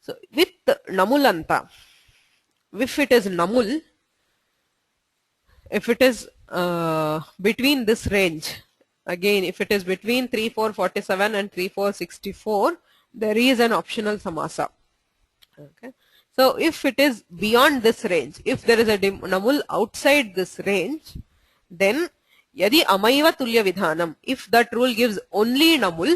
So with namulanta, if it is namul, if it is between this range, again if it is between 3,447 and 3,464, there is an optional samasa. Okay, so if it is beyond this range, if there is a namul outside this range, then yadi amaiva tulya vidhanam, if that rule gives only namul,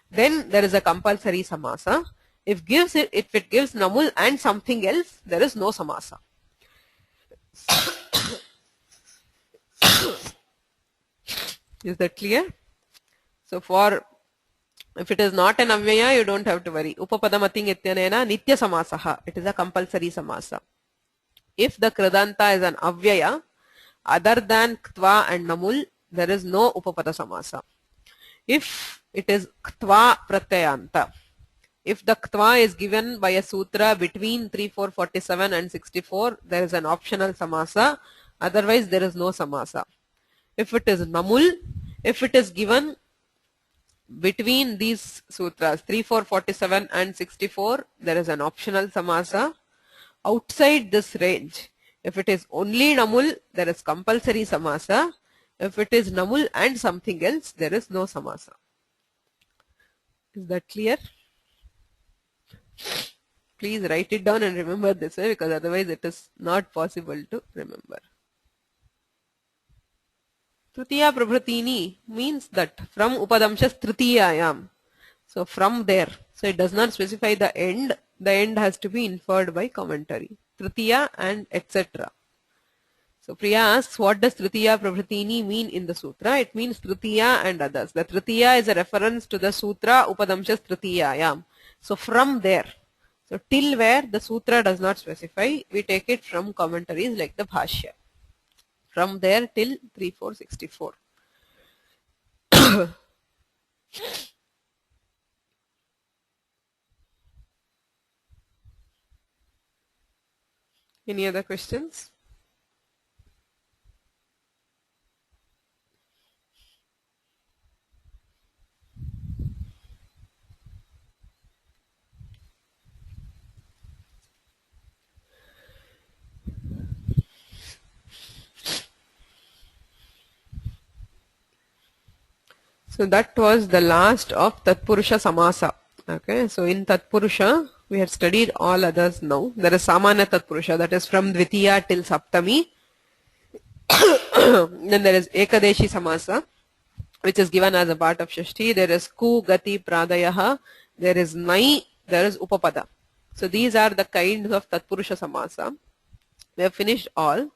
then there is a compulsory samasa. If it gives namul and something else, there is no samasa. Is that clear? So for if it is not an avyaya, you don't have to worry. Upapadam ating ityanena nitya samasaha. It is a compulsory samasa. If the kridanta is an avyaya other than ktva and namul, there is no upapada samasa. If it is ktva pratyayanta, if the ktva is given by a sutra between 3,447 and 64, there is an optional samasa. Otherwise, there is no samasa. If it is namul, if it is given between these sutras 3,447 and 64, there is an optional samasa. Outside this range, if it is only namul, there is compulsory samasa. If it is namul and something else, there is no samasa. Is that clear? Please write it down and remember this way, because otherwise it is not possible to remember. Tritiya prabhratini means that from upadamshas tritiyayam. So from there. So it does not specify the end. The end has to be inferred by commentary. Tritiya and etc. So Priya asks, what does Tritiya prabhratini mean in the sutra? It means Tritiya and others. The Tritiya is a reference to the sutra upadamshas tritiyayam. So from there. So till where the sutra does not specify, we take it from commentaries like the Bhashya. From there till 3,464. Any other questions? So that was the last of Tatpurusha Samasa. Okay, so in Tatpurusha, we have studied all others now. There is Samanya Tatpurusha, that is from Dvitiya till Saptami. Then there is Ekadeshi Samasa, which is given as a part of Shashti. There is Ku, Gati, Pradayaha. There is Nai, there is Upapada. So these are the kinds of Tatpurusha Samasa. We have finished all.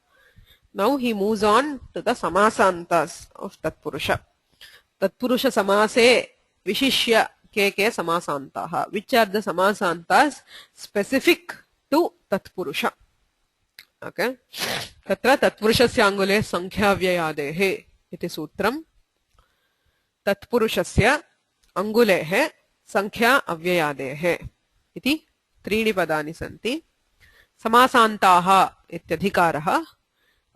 Now he moves on to the Samasantas of Tatpurusha. Tatpurusha Samase Vishishya Ke Samasantaha. Which are the Samasantas specific to Tatpurusha? Okay. Tatra Tatpurushasya Angule Sankhya Vyayadehe iti sutram. Tatpurushasya Angulehe Sankhya Avyayadehe iti त्रीणि पदानि सन्ति. समासान्ताः इत्यधिकारः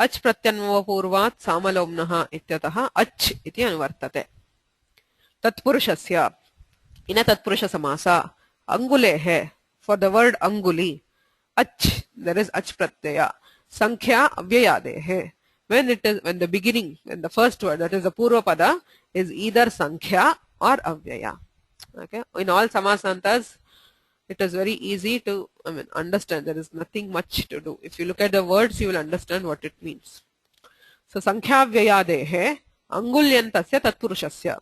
अच् प्रत्यन्वपूर्वात् सामलोम्नः इत्यतः अच् इति अनुवर्तते तत्पुरुषस्य इन तत्पुरुष समासा अंगुलेः for the word anguli ach there is ach pratyaya sankhya avyayadeः when the beginning when the first word that is the purva pada is either sankhya or avyaya. Okay, in all samasantas it is very easy to understand. There is nothing much to do. If you look at the words you will understand what it means. So sankhya avyayadeः angulyantasya tatpurushasya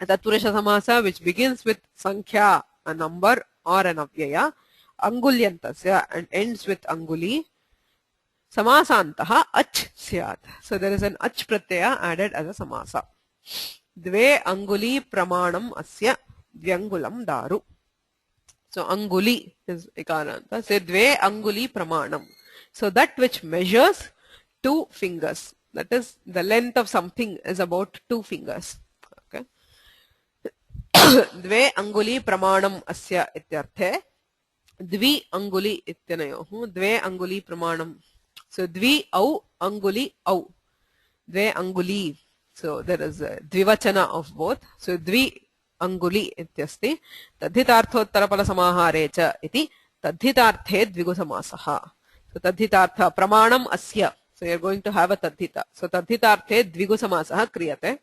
tatpurusha samasa which begins with sankhya a number or an avyaya angulyantasya and ends with anguli samasantah ach syat. So there is an ach pratyaya added as a samasa. Dve anguli pramanam asya dvyangulam daru. So anguli is ikaranta. So dve anguli pramanam. So that which measures 2 fingers. That is the length of something is about 2 fingers. Okay. द्वे अंगुली प्रमाणम अस्य इत्यर्थे द्वि अंगुली इत्यनयोः द्वे अंगुली प्रमाणम. So द्वि औ अंगुली औ द्वे अंगुली. So there is a द्विवचना of both. So द्वि अंगुली इत्यस्ति तद्धितार्थोत्तरफलसमाहारे च इति तद्धितार्थे द्विगुसमासः. So तद्धितार्थ प्रमाणम अस्य. So you are going to have a तद्धिता. So तद्धितार्थे द्विगुसमासः क्रियते.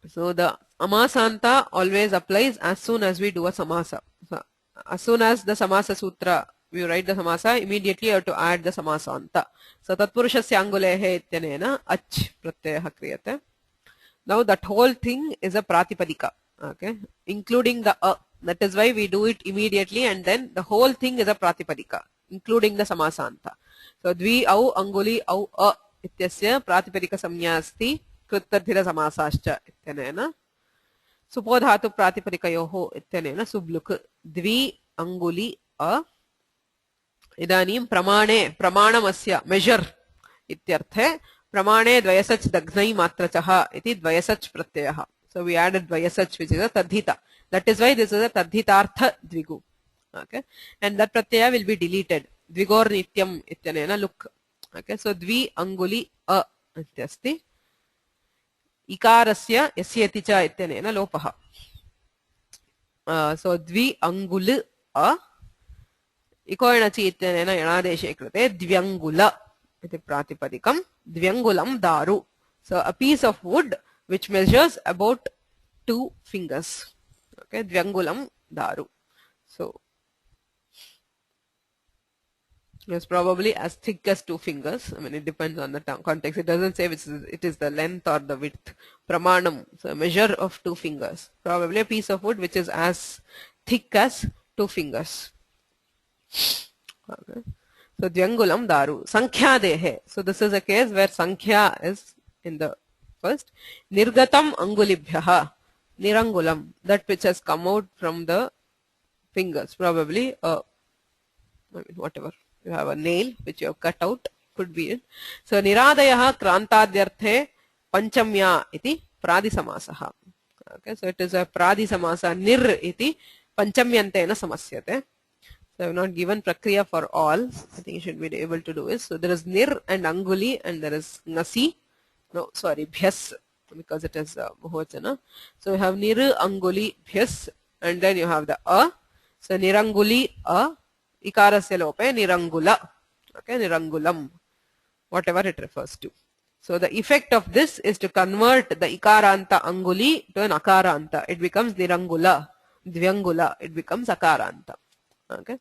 So the amasanta always applies as soon as we do a samasa. So as soon as the samasa sutra we write the samasa, immediately you have to add the samasanta. So tatpurushasya angulehe ityanena ach pratyayah kriyate. Now that whole thing is a pratipadika, okay, including the a. That is why we do it immediately, and then the whole thing is a pratipadika, including the samasanta. So dvi au anguli au a ityasya pratipadika samnya asti कृत्तर्थिर समासाश्च इत्यनेन सुपोधातु प्रातिपदिकयोः इत्यनेन सुब्लुक् द्वि अंगुली अ. इदानीं प्रमाणे प्रमाणमस्य major इत्यर्थे प्रमाणे द्वयसच् दग्नै मात्रचः इति द्वयसच् प्रत्ययः. So we added द्वयसच् which is a तद्धिता. That is why this is a तद्धितार्थ द्विगु. Okay, and that pratyaya will be deleted. द्विगोर् नित्यम् इत्यनेन लुक्. Okay, so द्वि अंगुली अ इत्यस्ति. इकारस्य यस्यति च इत्यनेन लोपः. So द्वि अंगुल अ इकोयणचि इत्यनेन यणादेशे कृते द्व्यंगुल इति प्रातिपदिकं द्व्यंगुलं दारु. So a piece of wood which measures about 2 fingers. Okay, द्व्यंगुलं दारु. So it's probably as thick as 2 fingers. I mean, it depends on the context. It doesn't say which is, it is the length or the width. Pramanam, so a measure of 2 fingers. Probably a piece of wood which is as thick as 2 fingers. Okay. So dvyangulam daru. Sankhya dehe. So this is a case where sankhya is in the first. Nirgatam angulibhyaha. Nirangulam. That which has come out from the fingers. Probably whatever. You have a nail which you have cut out, could be it. So niradayah krantadyarthe panchamya iti pradisamasah. Okay, so it is a pradisamasa. Nir iti panchamyantena samasyate. So I have not given prakriya for all. I think you should be able to do it. So there is nir and anguli and there is nasi. No, sorry, bhyas, because it is bahuvachana. So you have nir anguli bhyas and then you have the a. So niranguli a. Ikarasya lope nirangula. Okay, nirangulam. Whatever it refers to. So the effect of this is to convert the ikaranta anguli to an akaranta. It becomes nirangula. Dvyangula. It becomes akaranta. Okay.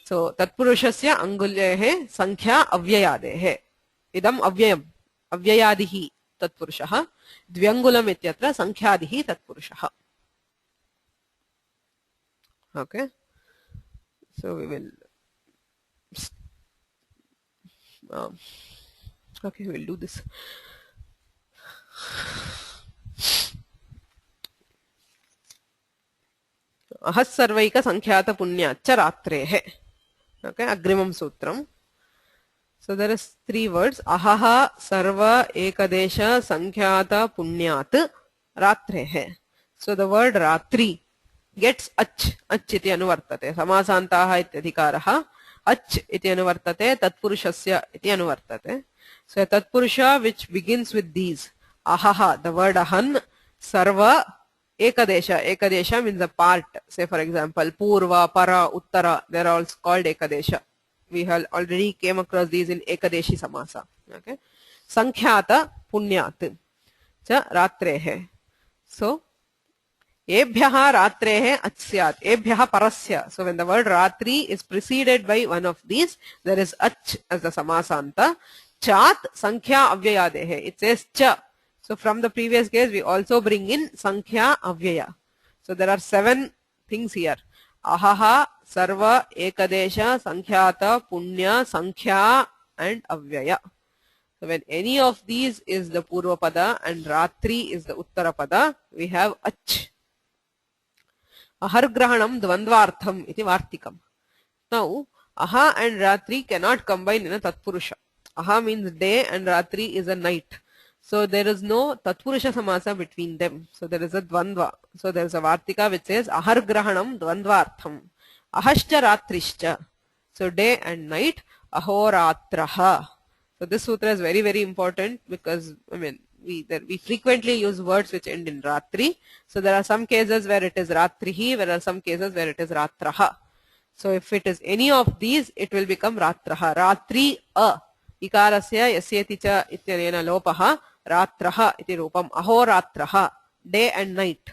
So tatpurushasya angulyehe sankhya avyayadehe. Idam avyayam. Avyayadihi tatpurushaha. Dvyangulam ityatra sankhyaadihi tatpurushaha. Okay. So we will okay, we'll do this. Ahas sarvaika sankhyaata punyacha ratrehe. Okay, agrimam sutram. So there is 3 words. Ahaha sarva ekadesha sankhyaata punyat ratrehe. So the word ratri gets ach iti anuvartate. Samasantaha ityadhikaraha ach iti anuvartate, tatpurushasya iti anuvartate. So a tatpurusha which begins with these, ahaha, the word ahan, sarva, ekadesha. Ekadesha means a part. Say for example, purva, para, uttara, they are all called ekadesha. We have already came across these in ekadeshi samasa. Okay. Sankhyata punyat cha ratrehe. So ebhyaha ratrehe achyat, ebhyaha parasya. So when the word ratri is preceded by one of these, there is ach as the samasanta. Chat sankhya avyayadehe, it says cha. So from the previous case we also bring in sankhya avyaya. So there are 7 things here. Ahaha, sarva, ekadesha, sankhyata, punya, sankhya and avyaya. So when any of these is the purva pada and ratri is the uttara pada, we have ach. Ahargrahanam dvandvartham iti vartikam. Now aha and ratri cannot combine in a tatpurusha. Aha means day and ratri is a night. So there is no tatpurusha samasa between them. So there is a dvandva. So there is a vartika which says ahargrahanam dvandvartham. Ahascha ratrishcha. So day and night. Ahoratraha. So this sutra is very, very important because we frequently use words which end in ratri. So there are some cases where it is ratrihi, there are some cases where it is ratraha. So if it is any of these, it will become ratraha. Ratri a. Ikarasya yasyeti cha ityanena lopaha. Ratraha iti rupam. Ahoratraha. Day and night.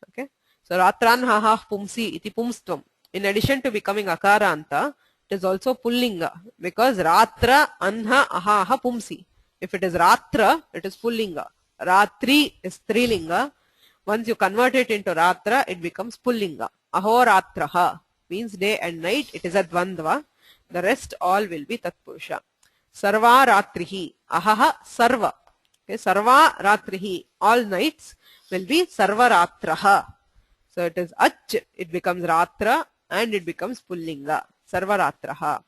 Okay. So ratran haha pumsi iti pumstvam. In addition to becoming akaranta, it is also pullinga because ratra anha ahaha pumsi. If it is ratra, it is pullinga. Ratri is strilinga. Once you convert it into ratra, it becomes pullinga. Ahoratraha means day and night. It is a dvandva. The rest all will be tatpurusha. Sarva ratrihi. Ahaha sarva. Okay, sarva ratrihi. All nights will be sarva ratraha. So it is ach, it becomes ratra and it becomes pullinga. Sarva ratraha.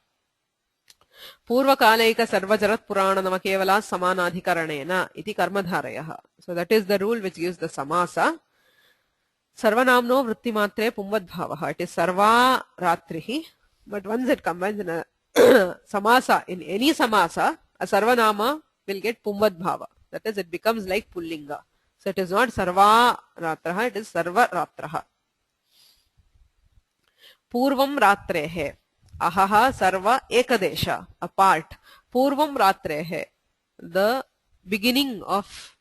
Purvakalaika sarvajarat purana nama kevala samanadhikaranena iti karmadharayaha. So that is the rule which gives the samasa. Sarvanamno vrittimatre pumbadbhavaha. It is sarva ratrihi. But once it combines in a samasa, in any samasa, a sarvanama will get pumbadbhava. That is, it becomes like pullinga. So it is not sarva ratraha, it is sarva ratraha. Purvam ratrehe. Ahaha sarva ekadesha, a part. Purvam ratrehe, the beginning of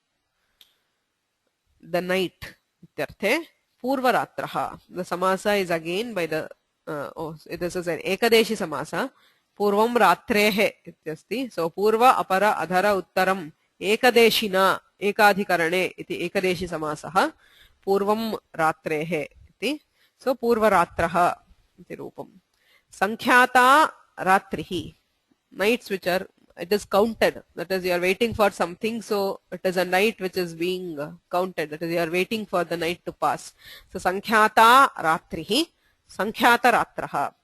the night. Ityarthe, purva ratraha. The samasa is again by the, this is an ekadeshi samasa. Purvam ratrehe ityasti. So purva apara adhara uttaram ekadeshina ekadhikarane iti ekadeshi samasaha. Purvam ratrehe iti. So purva ratraha iti rupam. Sankhyata ratrihi, nights which are, it is counted. That is, you are waiting for something, so it is a night which is being counted. That is, you are waiting for the night to pass. So Sankhyata ratrihi, Sankhyata ratraha.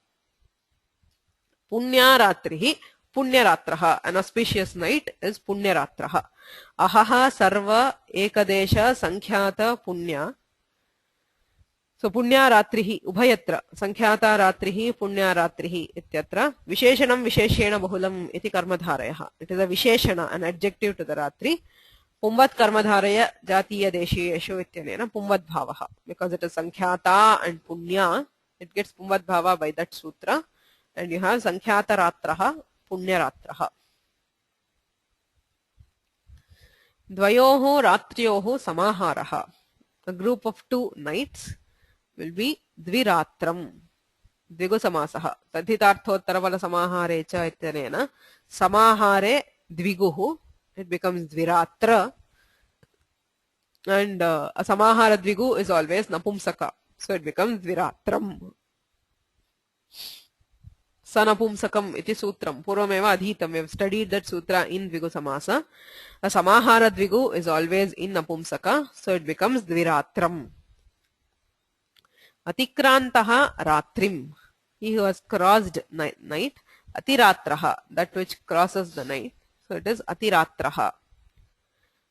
Punya ratrihi, Punya ratraha. An auspicious night is Punya ratraha. Ahaha sarva ekadesha Sankhyata punya. So punya ratrihi ubhayatra sankhyata ratrihi punya ratrihi ityatra visheshanam visheshena bahulam iti karmadharayaha. It is a visheshana, an adjective to the ratri. Pumvat karmadharaya jatiya deshiyeshu ityanena pumvat bhavaha. Because it is sankhyata and punya, it gets pumvat bhava by that sutra. And you have sankhyata ratraha, punya ratraha. Dvayoho ratriyoho samaharaha. A group of 2 nights will be dviratram. Dvigu samasaha. Tadhitarthottaravala samahare cha ityanena samahare dviguhu. It becomes dviratra. And a samahara dvigu is always napumsaka. So it becomes dviratram. Sanapumsakam iti sutram. Purvameva adhitam. We have studied that sutra in dvigu samasa. A samahara dvigu is always in napumsaka. So it becomes dviratram. Atikrantaha ratrim. He who has crossed night. Atiratraha. That which crosses the night. So it is atiratraha.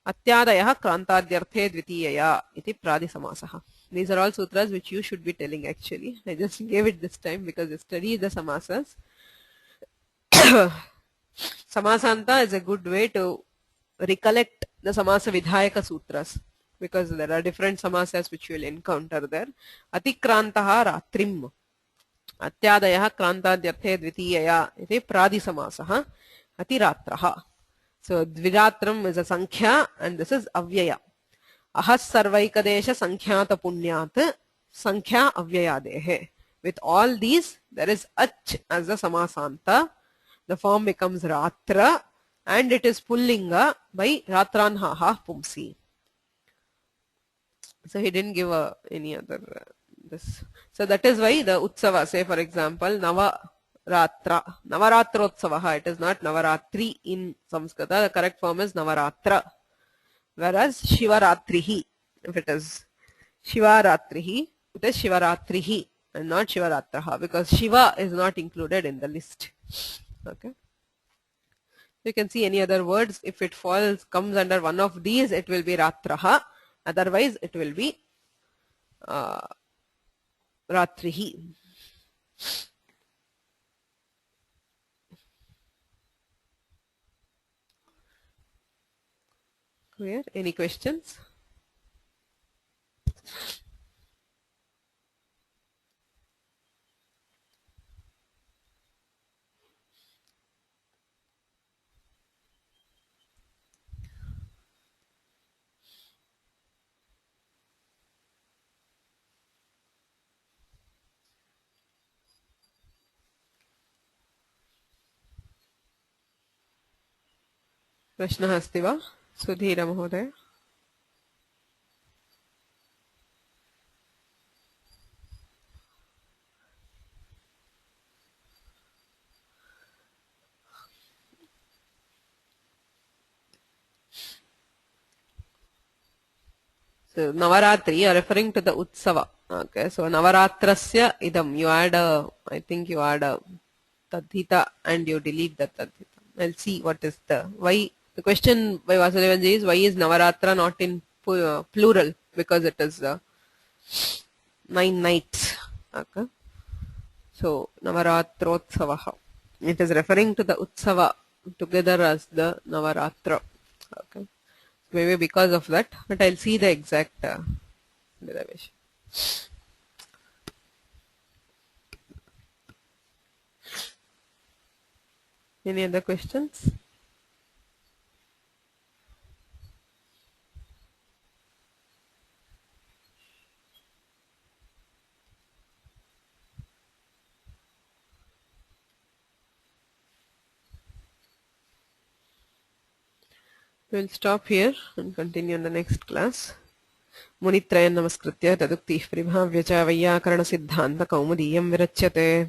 Atyadayaha krantadhyarthe dvitiyaya iti pradisamasaha. These are all sutras which you should be telling actually. I just gave it this time because you study the samasas. Samasanta is a good way to recollect the samasa vidhayaka sutras because there are different samasas which you will encounter there. Atikrantaha ratrim. Atyadayah krantadyarthe dvitiyaya iti pradisamasaha atiratraha. So dviratram is a sankhya and this is avyaya. Ahas sarvaikadesha sankhyata punyat sankhya avyayadehe. With all these, there is ach as the samasanta. The form becomes ratra and it is pullinga by ratranhaha pumsi. So he didn't give any other this. So that is why the utsava, say for example, Navaratra, Navaratrotsavaha, it is not Navaratri in Samskrita. The correct form is Navaratra. Whereas Shivaratrihi, if it is Shivaratrihi, it is Shivaratrihi and not Shivaratraha because Shiva is not included in the list. Okay. You can see any other words. If it comes under one of these, it will be Ratraha. Otherwise, it will be Ratrihi. Clear? Any questions? प्रश्नः अस्ति वा सुधीर महोदय? So Navaratri, you are referring to the Utsava. Okay, so Navaratrasya idam. You add I think you add a tadhita and you delete the tadhita. I'll see what is why. The question by Vasudevanji is why is Navaratra not in plural? Because it is 9 nights. Okay. So Navaratrotsavaha. It is referring to the Utsava together as the Navaratra. Okay. Maybe because of that, but I'll see the exact derivation. Any other questions? We'll stop here and continue in the next class. Munitrayan namaskritya tadukti pribhavya cha vyakaranasiddhanta kaumudiyam virachyate.